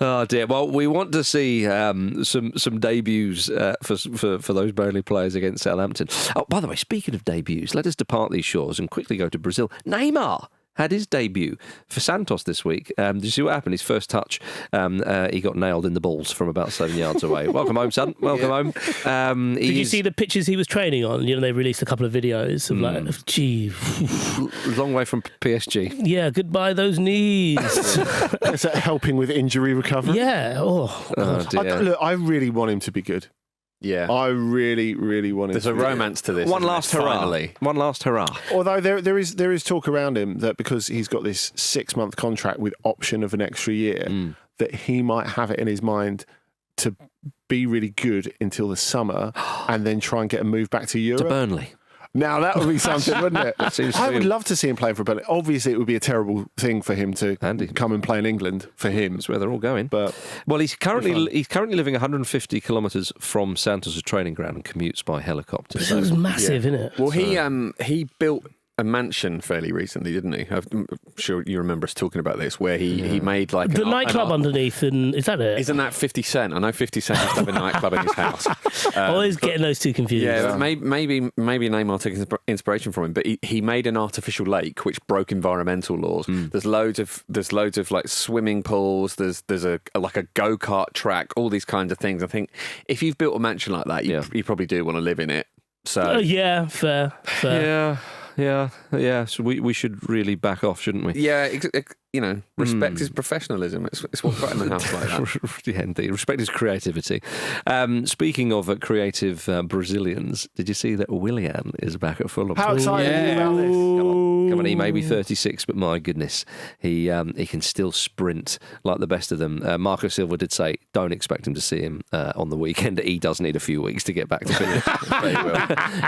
Oh dear. Well, we want to see some debuts for those Burnley players against Southampton. Oh, by the way, speaking of debuts, let us depart these shores and quickly go to Brazil. Neymar had his debut for Santos this week. Did you see what happened? His first touch, he got nailed in the balls from about 7 yards away. Welcome home, son. Welcome home. Did you see the pictures he was training on? They released a couple of videos of like, gee, long way from PSG? yeah, goodbye those knees. Is that helping with injury recovery? Yeah. Oh, Oh dear. I really want him to be good. Yeah. I really, really want him There's to a be good. romance to this. One isn't last there? hurrah. Finally. One last hurrah. Although there is talk around him that because he's got this 6-month contract with option of an extra year, that he might have it in his mind to be really good until the summer and then try and get a move back to Europe. To Burnley. Now that would be something, wouldn't it? Seems to I would be- love to see him play for Burnley. Obviously, it would be a terrible thing for him to Andy. come and play in England for him. That's where they're all going. But Well, he's currently living 150 kilometres from Santos' training ground and commutes by helicopter. this was massive, isn't it? Well, he built a mansion fairly recently, didn't he? I'm sure you remember us talking about this, where he made like the nightclub underneath, and is that it? Isn't that 50 Cent? I know 50 Cent used to have a nightclub in his house. Always getting those two confused. Yeah, maybe Neymar took inspiration from him, but he made an artificial lake which broke environmental laws. There's loads of like swimming pools. There's a go-kart track, all these kinds of things. I think if you've built a mansion like that, you probably do want to live in it. So yeah, fair. Yeah. So we should really back off, shouldn't we? Yeah, respect his professionalism. It's what's right in the house like that. Yeah, indeed. Respect his creativity. Speaking of creative Brazilians, did you see that Willian is back at Fulham? How excited are you about this? Come on, he may be 36, but my goodness, he can still sprint like the best of them. Marco Silva did say, don't expect him to see him on the weekend. He does need a few weeks to get back to Fulham.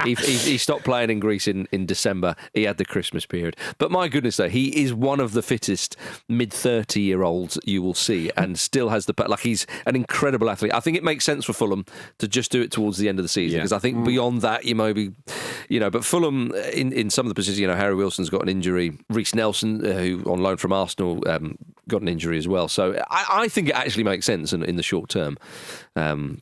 He stopped playing in Greece in December. He had the Christmas period. But my goodness, though, he is one of the fittest mid-30-year-olds you will see, and still has he's an incredible athlete. I think it makes sense for Fulham to just do it towards the end of the season, because I think beyond that you maybe, but Fulham in some of the positions, Harry Wilson's got an injury. Reece Nelson, who on loan from Arsenal, got an injury as well. So I think it actually makes sense in the short term.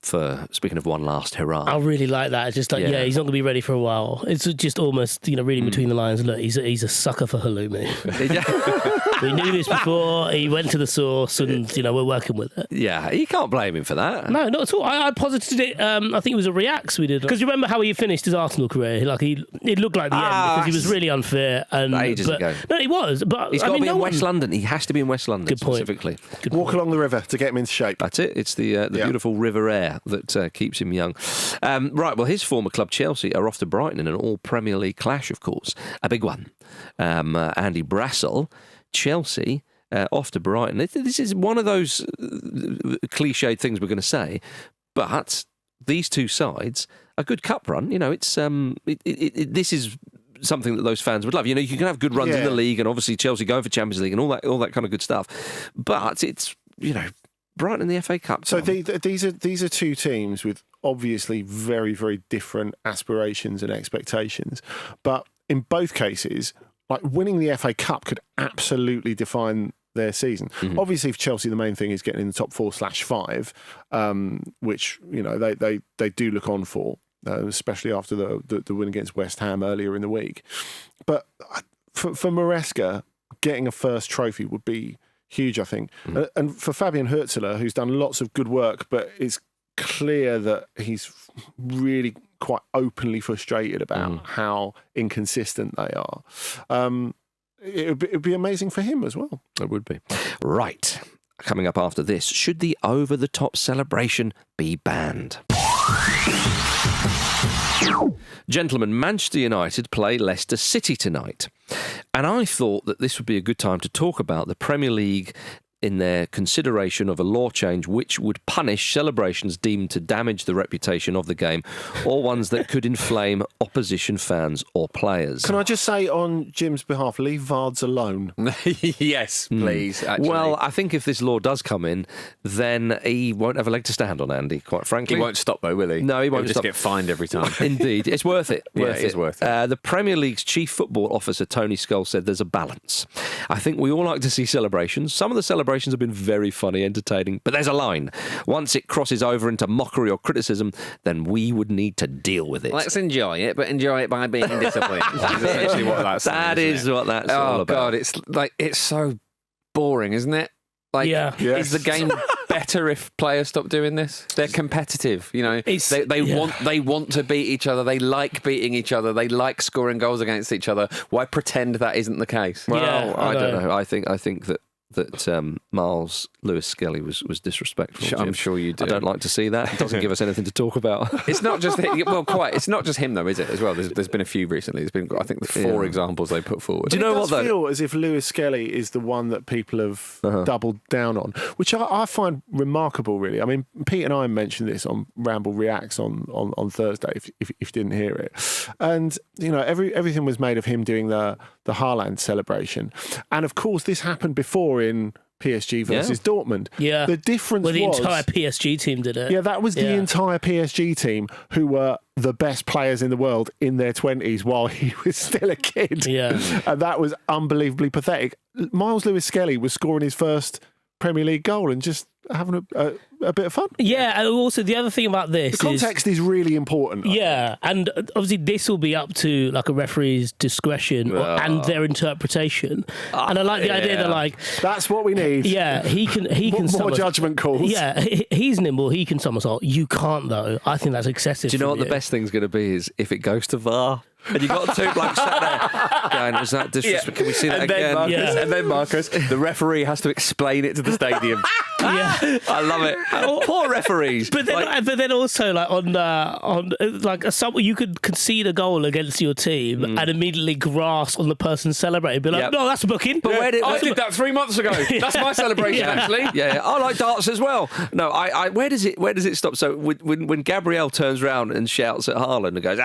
For speaking of one last hurrah, I really like that. It's just like, he's not going to be ready for a while. It's just almost, reading between the lines. Look, he's a sucker for halloumi. We knew this before. He went to the source, and we're working with it. Yeah, you can't blame him for that. No, not at all. I posited it. I think it was a Reacts we did, because you remember how he finished his Arsenal career. Like it looked like the end, because he was really unfair. And ages ago. No, he was. But he's got to be in West London. He has to be in West London. Good point. Specifically. Good Walk point. along the river to get him into shape. That's it. It's the beautiful river air that keeps him young. Right, well, his former club Chelsea are off to Brighton in an all-Premier League clash, of course. A big one. Andy Brassel, Chelsea, off to Brighton. This is one of those cliched things we're going to say, but these two sides, a good cup run, it's this is something that those fans would love. You can have good runs in the league, and obviously Chelsea going for Champions League and all that kind of good stuff. But it's Brighton in the FA Cup. So these are two teams with obviously very, very different aspirations and expectations, but in both cases, like winning the FA Cup could absolutely define their season. Obviously, for Chelsea, the main thing is getting in the top 4/5, which they do look on for. Especially after the win against West Ham earlier in the week. But for Maresca, getting a first trophy would be huge, I think. And for Fabian Hürzeler, who's done lots of good work, but it's clear that he's really quite openly frustrated about how inconsistent they are. It would be amazing for him as well. It would be. Right. Coming up after this, should the over-the-top celebration be banned? Gentlemen, Manchester United play Leicester City tonight. And I thought that this would be a good time to talk about the Premier League in their consideration of a law change which would punish celebrations deemed to damage the reputation of the game, or ones that could inflame opposition fans or players. Can I just say on Jim's behalf, leave Vards alone? Yes, please. Actually. Well, I think if this law does come in, then he won't have a leg to stand on, Andy, quite frankly. He won't stop though, will he? No, he won't He'll stop. just get fined every time. Indeed. It's worth it. It is worth it. The Premier League's chief football officer, Tony Scholes, said there's a balance. I think we all like to see celebrations. Some of the celebrations have been very funny, entertaining, but there's a line. Once it crosses over into mockery or criticism, then we would need to deal with it. Let's enjoy it, but enjoy it by being disciplined. That's actually what that's That is what that's all about. God, it's so boring, isn't it? Is the game better if players stop doing this? They're competitive, They want to beat each other. They like beating each other. They like scoring goals against each other. Why pretend that isn't the case? Well, I don't know. I think that Miles Lewis Skelly was disrespectful. I'm sure you do. I don't like to see that. It doesn't give us anything to talk about. It's not just it's not just him though, is it? As well, there's been a few recently. There's been, I think, the 4 examples they put forward. Do you know what? I feel as if Lewis Skelly is the one that people have doubled down on, which I find remarkable. Really, I mean, Pete and I mentioned this on Ramble Reacts on Thursday. If you didn't hear it, and everything was made of him doing the Haaland celebration, and of course this happened before in PSG versus Dortmund. Yeah. The difference Well, the was... entire PSG team did it. Yeah, that was the entire PSG team who were the best players in the world in their 20s while he was still a kid. Yeah. And that was unbelievably pathetic. Miles Lewis-Skelly was scoring his first Premier League goal and just having a bit of fun. Yeah, and also the other thing about this The context is really important. Yeah, and obviously this will be up to like a referee's discretion and their interpretation. And I like the idea that like That's what we need. yeah, he can More judgment calls. Yeah, he's nimble. He can somersault. You can't though. I think that's excessive. Do you know from what the best thing's going to be is if it goes to VAR and you got two blokes sat there going, "Was that disrespect? Can we see that again?" And then Marcus, the referee has to explain it to the stadium. Yeah, I love it. Poor referees. but then also like on like you could concede a goal against your team and immediately grass on the person celebrating, be like, Yep. no, that's a booking. But where did- I did that 3 months ago. That's my celebration, actually. Yeah, I like darts as well. No, where does it stop? So when Gabriel turns around and shouts at Haaland and goes,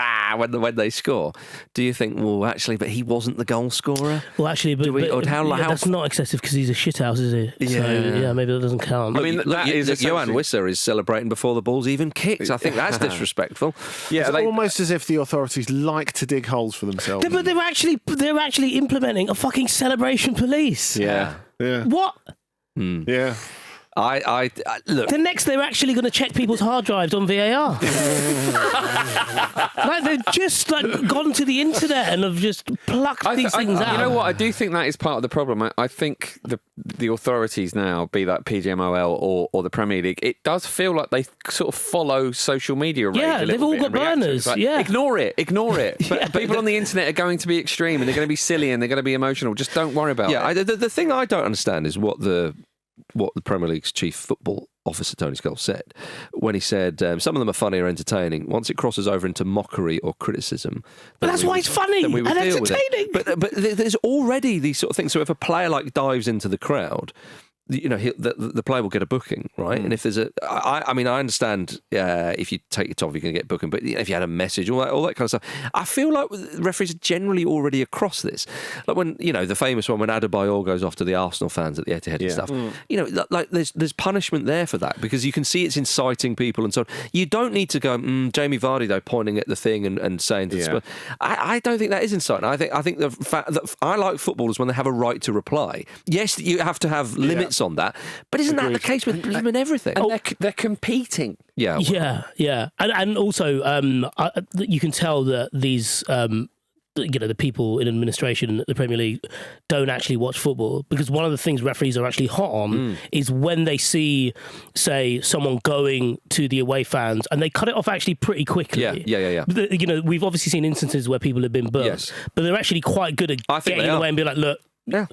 when they score, do you think, well, actually, but he wasn't the goal scorer? Well, actually, that's not excessive because he's a shithouse, is he? Yeah. So, yeah, maybe that doesn't count. I mean, that is Johan essentially- Wisser is celebrating before the ball's even kicked. I think that's disrespectful. Yeah, It's almost as if the authorities like to dig holes for themselves. But they're actually implementing a fucking celebration police. yeah. Yeah. What? Yeah. I look. The next, they're actually going to check people's hard drives on VAR. Like they've just like gone to the internet and have just plucked these things out. You know what? I do think that is part of the problem. I think the authorities now, be that PGMOL or the Premier League, it does feel like they sort of follow social media rage Yeah, a they've little all bit got and react to it. burners, It's like, yeah. Ignore it. But people on the internet are going to be extreme and they're going to be silly and they're going to be emotional. Just don't worry about it. The thing I don't understand is what the Premier League's chief football officer Tony Scholes said when he said some of them are funny or entertaining. Once it crosses over into mockery or criticism, But that's why it's funny then we would and deal with entertaining. it. But there's already these sort of things. So if a player like dives into the crowd, you know, the player will get a booking, right? And if there's I mean, I understand if you take it off, you're going to get booking. But if you had a message, all that kind of stuff, I feel like referees are generally already across this. Like when, you know, the famous one when Adebayor goes off to the Arsenal fans at the Etihad and stuff. You know, like there's punishment there for that because you can see it's inciting people and so on. You don't need to go, Jamie Vardy though pointing at the thing and saying to the Spurs. I don't think that is inciting. I think the fact that I like footballers when they have a right to reply. Yes, you have to have limits on that, but isn't that the case with everything? And they're competing. Yeah, and also you can tell that these the people in administration at the Premier League don't actually watch football because one of the things referees are actually hot on is when they see, say, someone going to the away fans and they cut it off actually pretty quickly. Yeah. You know, we've obviously seen instances where people have been burnt, but they're actually quite good at getting away and be like, look. Yeah.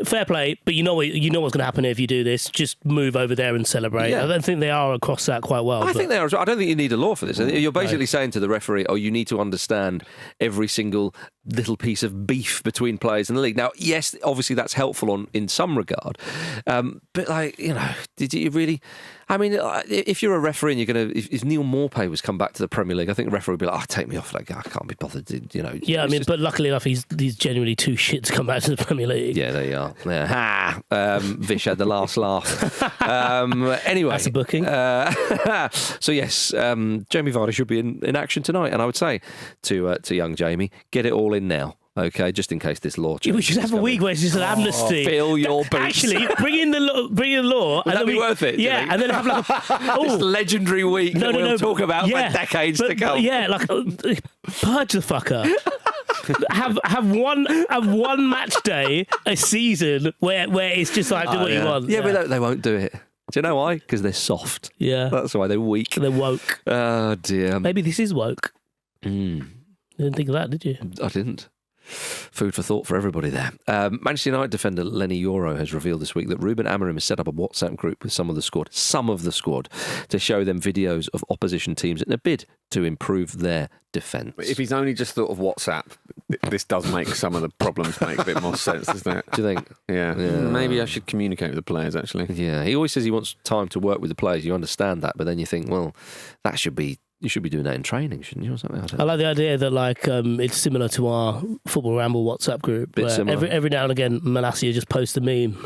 Fair play, but you know what's going to happen if you do this. Just move over there and celebrate. Yeah. I don't think they are across that quite well. I think they are. I don't think you need a law for this. You're basically saying to the referee, you need to understand every single little piece of beef between players in the league. Now, yes, obviously that's helpful in some regard, but like, you know, did you really? I mean, if you're a referee and if Neil Maupay was come back to the Premier League, I think the referee would be like, take me off. Like, I can't be bothered. You know. Yeah, I mean, but luckily enough, he's genuinely too shit to come back to the Premier League. Yeah, there you are. Yeah. Vish had the last laugh. Anyway, That's a booking. So yes, Jamie Vardy should be in action tonight, and I would say to young Jamie, get it all in now. Okay, just in case this law changes. We should have a week where it's just an amnesty. Fill your boots. Actually, bring in the law. Would that be worth it? Yeah, and then have like this legendary week that we'll talk about for decades to come. Yeah, like purge the fucker. have one match day a season where it's just like do what you want. Yeah, but they won't do it. Do you know why? Because they're soft. Yeah, that's why they're weak. They're woke. Oh dear. Maybe this is woke. You didn't think of that, did you? I didn't. Food for thought for everybody there. Manchester United defender Lenny Yoro has revealed this week that Ruben Amorim has set up a WhatsApp group with some of the squad, to show them videos of opposition teams in a bid to improve their defence. If he's only just thought of WhatsApp, this does make some of the problems make a bit more sense, doesn't it? Do you think? Yeah. Maybe I should communicate with the players, actually. Yeah, he always says he wants time to work with the players. You understand that, but then you think, well, that should be You should be doing that in training, shouldn't you, or something? I don't I know. like the idea that it's similar to our Football Ramble WhatsApp group. Bit Where similar. every now and again, Malasia just posts a meme.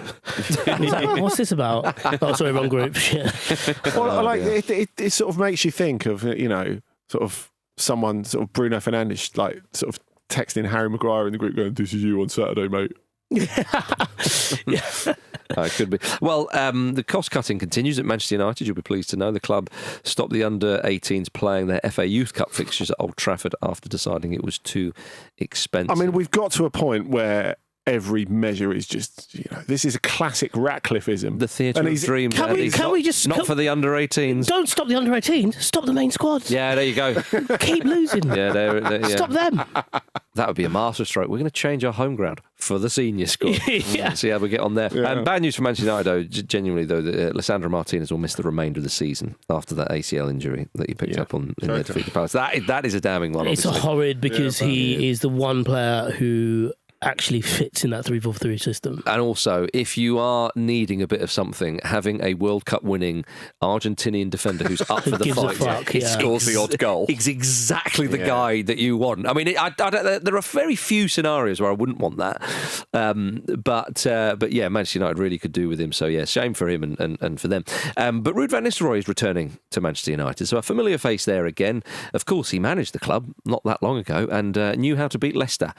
He's like, "Oh, what's this about?" Oh, sorry, wrong group. Shit. Well, it sort of makes you think of sort of someone, sort of Bruno Fernandes, like sort of texting Harry Maguire in the group, going, "This is you on Saturday, mate." It could be. Well, the cost cutting continues at Manchester United. You'll be pleased to know the club stopped the under-18s playing their FA Youth Cup fixtures at Old Trafford after deciding it was too expensive. I mean, we've got to a point where every measure is just, this is a classic Ratcliffeism. the theatre of dreams. Can Andy. we just Not for the under-18s. Don't stop the under-18s. Stop the main squad. Yeah, there you go. Keep losing. Yeah, yeah. Stop them. That would be a masterstroke. We're going to change our home ground for the senior squad. Yeah. See how we get on there. Yeah. Bad news for Manchester United, though. Genuinely, though, Lissandro Martinez will miss the remainder of the season after that ACL injury that he picked up on in their defeat to Palace. That is a damning one. It's obviously. horrid because he is the one player who actually fits in that 3-4-3 system. And also, if you are needing a bit of something, having a World Cup winning Argentinian defender who's up for the gives a fight, fuck, yeah. Scores the odd goal. He's exactly the Yeah. guy that you want. I mean, there are very few scenarios where I wouldn't want that. But yeah, Manchester United really could do with him. So yeah, shame for him and for them. But Ruud van Nistelrooy is returning to Manchester United. So a familiar face there again. Of course, he managed the club not that long ago and knew how to beat Leicester.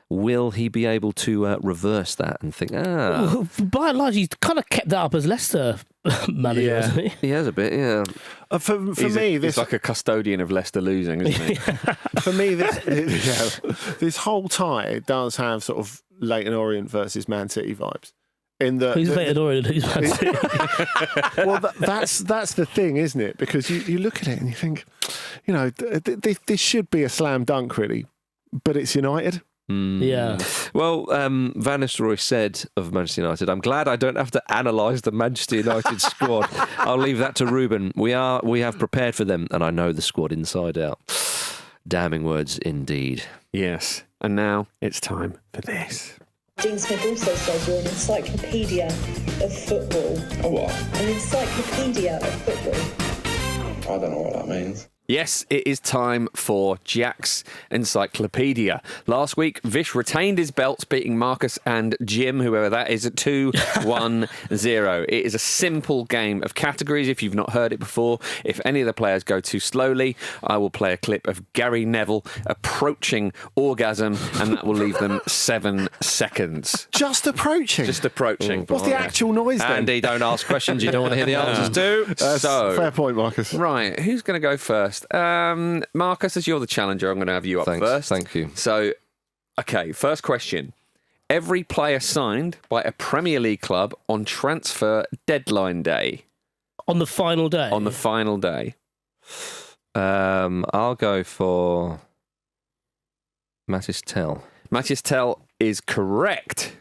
Will he be able to reverse that and think, By and large, he's kind of kept that up as Leicester manager, Yeah. hasn't he? he has a bit, yeah. For me, he's this like a custodian of Leicester losing, isn't he? for me this whole tie does have sort of Leyton Orient versus Man City vibes. In the Who's Leyton Orient and who's Man City? well, that's the thing, isn't it? Because you look at it and you think, this should be a slam dunk, really, but it's United. Yeah. Well, Van Nistelrooy said of Manchester United, "I'm glad I don't have to analyse the Manchester United squad. I'll leave that to Ruben. We have prepared for them, and I know the squad inside out." Damning words indeed. Yes. And now it's time for this. Dean Smith also says you're an encyclopedia of football. A what? An encyclopedia of football. I don't know what that means. Yes, it is time for Jack's Encyclopedia. Last week, Vish retained his belts, beating Marcus and Jim, whoever that is, at 2-1-0. It is a simple game of categories if you've not heard it before. If any of the players go too slowly, I will play a clip of Gary Neville approaching orgasm, and that will leave them 7 seconds. Just approaching. Just approaching. What's the actual noise then? Andy, don't ask questions you don't want to hear the answers to. Fair point, Marcus. Right, who's going to go first? Marcus, as you're the challenger, I'm going to have you up Thanks, first. thank you. So, okay, first question. Every player signed by a Premier League club on transfer deadline day. On the final day. On the final day. I'll go for Mattis Tell. Mattis Tell is correct.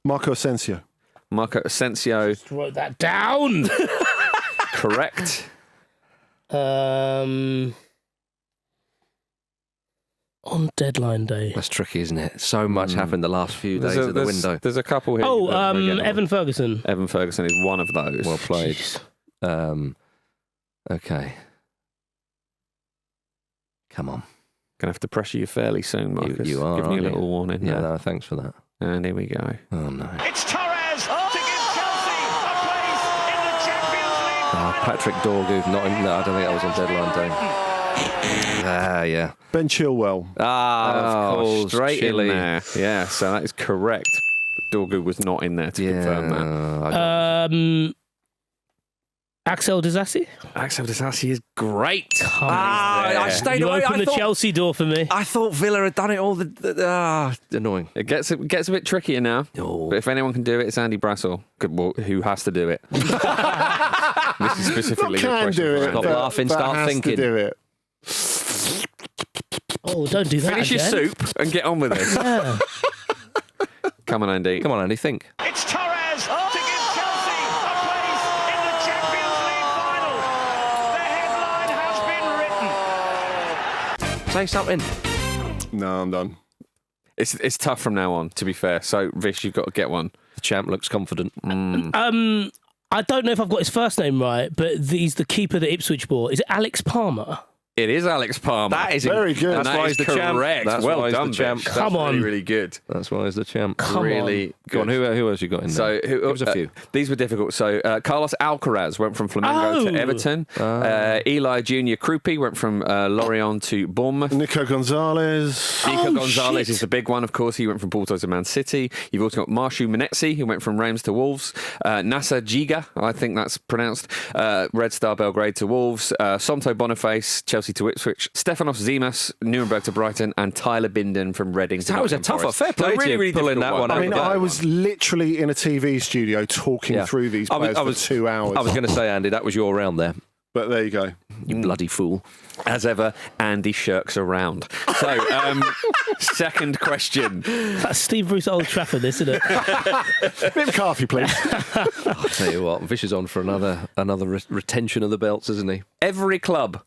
Marco Asensio. Marco Asensio, Just wrote that down. correct. On deadline day. That's tricky, isn't it? So much happened the last few days of the window. There's a couple here. Oh, that are getting Evan Ferguson. Evan Ferguson is one of those. Well played. Jeez. Okay. Come on. Gonna have to pressure you fairly soon, Marcus. You are, Giving you a aren't you? little warning. Yeah, there. no, thanks for that. And here we go. Oh, no. It's Torres to give Chelsea a place in the Champions League. Patrick Dorgu, not in, no, I don't think that was on deadline day. Yeah. Ben Chilwell. Of course. straight Chile. in there. Yeah, so that is correct. Dorgu was not in there to confirm that. I Axel Disasi. Axel Disasi is great. I stayed You away. opened I the thought, Chelsea door for me. I thought Villa had done it all. Annoying. It gets a bit trickier now. Oh. But if anyone can do it, it's Andy Brassel. Well, who has to do it? This is specifically the Can question do for it. Andy. Stop laughing, but start has thinking. To do it. Oh, don't do that Finish your again. soup and get on with it. Yeah. Come on, Andy. Come on, Andy, think. It's Torres to give Chelsea a place in the Champions League final. The headline has been written. Say something. No, I'm done. It's tough from now on, to be fair. So, Vish, you've got to get one. The champ looks confident. I don't know if I've got his first name right, but he's the keeper that Ipswich bought. Is it Alex Palmer? It is Alex Palmer. That is Very good. And That's that why is he's the champ. correct. That's well why he's done, the champ. Vish. Come That's on. really, really good. That's why he's the champ. Come really on. Go on, who else you got in there? So who, Give us a few. these were difficult. So Carlos Alcaraz went from Flamengo to Oh. Everton. Eli Junior Krupi went from Lorient to Bournemouth. Nico Gonzalez. Nico Gonzalez shit. is the big one, of course. He went from Porto to Man City. You've also got Marshu Menetzi, who went from Reims to Wolves. Nasa Giga, I think that's pronounced. Red Star Belgrade to Wolves. Somto Boniface, Chelsea to Ipswich. Stefanos Zimas, Nuremberg to Brighton. And Tyler Binden from Reading to That was a Nottingham tough Forest. affair. Play Really, really pulling difficult that one one. out. I mean, I was literally in a TV studio talking through these players for 2 hours. I was going to say, Andy, that was your round there. But there you go. You bloody fool. As ever, Andy shirks around. So, second question. That's Steve Bruce at Old Trafford, isn't it? Bit of coffee, please. I'll tell you what, Vish is on for another retention of the belts, isn't he? Every club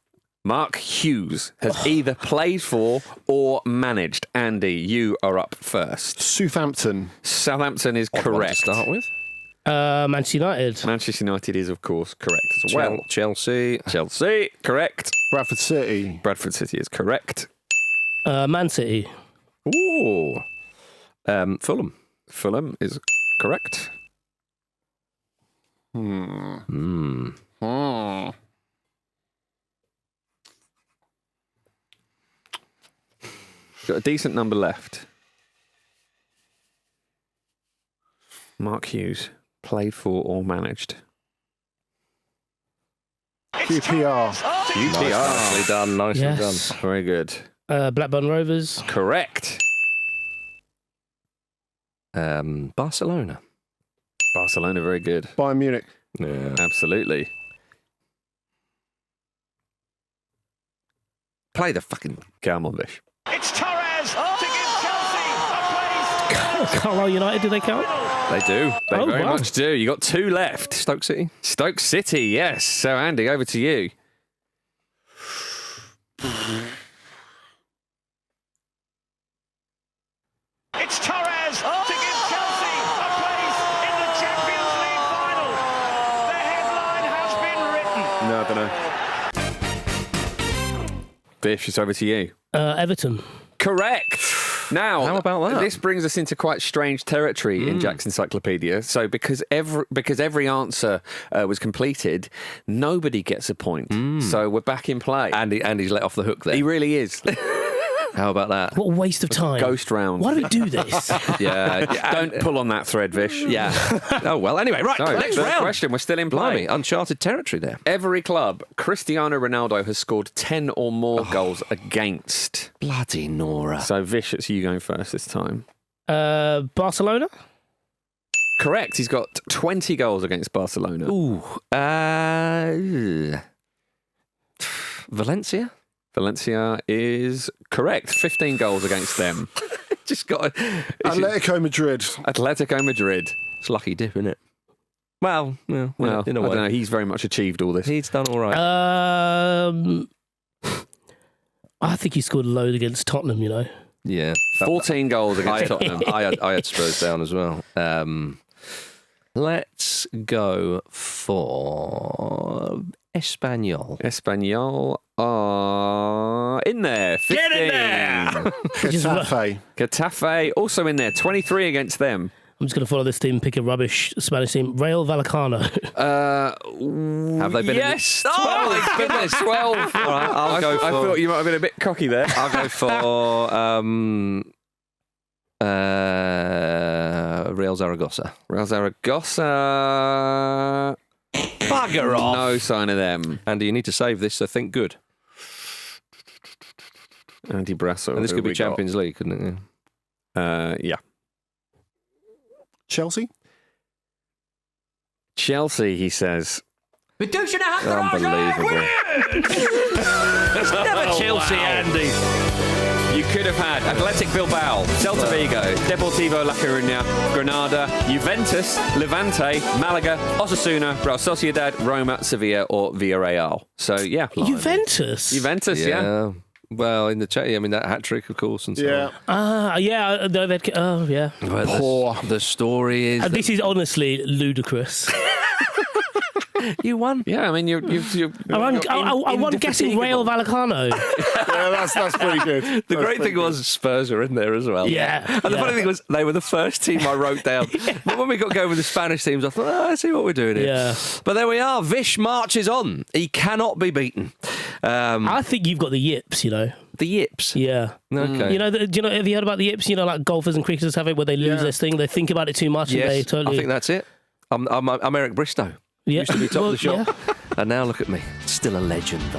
Mark Hughes has either played for or managed. Andy, you are up first. Southampton. Southampton is Odd one to correct. start with. Manchester United. Manchester United is, of course, correct as well. Chelsea. Chelsea, correct. Bradford City. Bradford City is correct. Man City. Ooh. Fulham. Fulham is correct. Got a decent number left. Mark Hughes, played for or managed. QPR. Nicely done. Nicely Yes. done. Very good. Blackburn Rovers. Correct. Barcelona. Barcelona, very good. Bayern Munich. Yeah. Absolutely. Play the fucking. Come on, Vish. It's Torres to give Chelsea a place. Carlisle United, do they count? They do. They Oh, very wow. much do. You got two left. Stoke City. Stoke City, yes. So, Andy, over to you. It's Torres to give Chelsea a place in the Champions League final. The headline has been written. No, I don't know. Vish, it's over to you. Everton. Correct. Now, How about that? This brings us into quite strange territory in Jack's Encyclopedia. So, because every answer was completed, nobody gets a point. So we're back in play. Andy's let off the hook there. He really is. How about that? What a waste of time. Ghost round. Why do we do this? Yeah. Don't pull on that thread, Vish. Yeah. Oh, well, anyway, right. So, Next third round. question. We're still in play. Blimey, uncharted territory there. Every club Cristiano Ronaldo has scored 10 or more goals against. Bloody Nora. So, Vish, it's you going first this time. Barcelona. Correct. He's got 20 goals against Barcelona. Ooh. Valencia? Valencia is correct. 15 goals against them. Just got Atletico Madrid. Atletico Madrid. It's lucky dip, isn't it? Well, Well, in a I don't way. know. He's very much achieved all this. He's done all right. I think he scored a load against Tottenham, you know. Yeah. 14 goals against Tottenham. I had Spurs down as well. Let's go for Espanyol. Espanyol are in there. 15. Get in there! Getafe. Getafe also in there. 23 against them. I'm just going to follow this team, pick a rubbish Spanish team. Real Vallecano. Have they been? Yes. In the... Oh my goodness! 12. All right, I'll go for. I thought you might have been a bit cocky there. I'll go for Real Zaragoza. Real Zaragoza. Bugger off! No sign of them. Andy, you need to save this, so think good. Andy Brasso. And this who could be we got? Champions League, couldn't it? Yeah. Chelsea. Chelsea, he says. Unbelievable. It's never Chelsea, Andy. You could have had Athletic Bilbao, Celta Vigo, Deportivo La Coruña, Granada, Juventus, Levante, Malaga, Osasuna, Real Sociedad, Roma, Sevilla, or Villarreal. So, yeah. Juventus. Juventus, yeah. Well, in the chat, I mean, that hat trick, of course, and so Yeah. on. Yeah. Oh, yeah. But Poor. the story is. And this is honestly ludicrous. You won. Yeah, I mean, you're I won guessing Rayo Vallecano. Yeah, that's pretty good. The great thing was Spurs are in there as well. Yeah, And the yeah. funny thing was they were the first team I wrote down. But when we got going with the Spanish teams, I thought, I see what we're doing here. Yeah. But there we are. Vish marches on. He cannot be beaten. I think you've got the yips, you know. The yips. Yeah. Okay. You know, have you heard about the yips? You know, like golfers and cricketers have it where they lose this thing. They think about it too much and they Yes, totally... I think that's it. I'm Eric Bristow. Yeah. Used to be top of the shop. Yeah. And now look at me. Still a legend, though.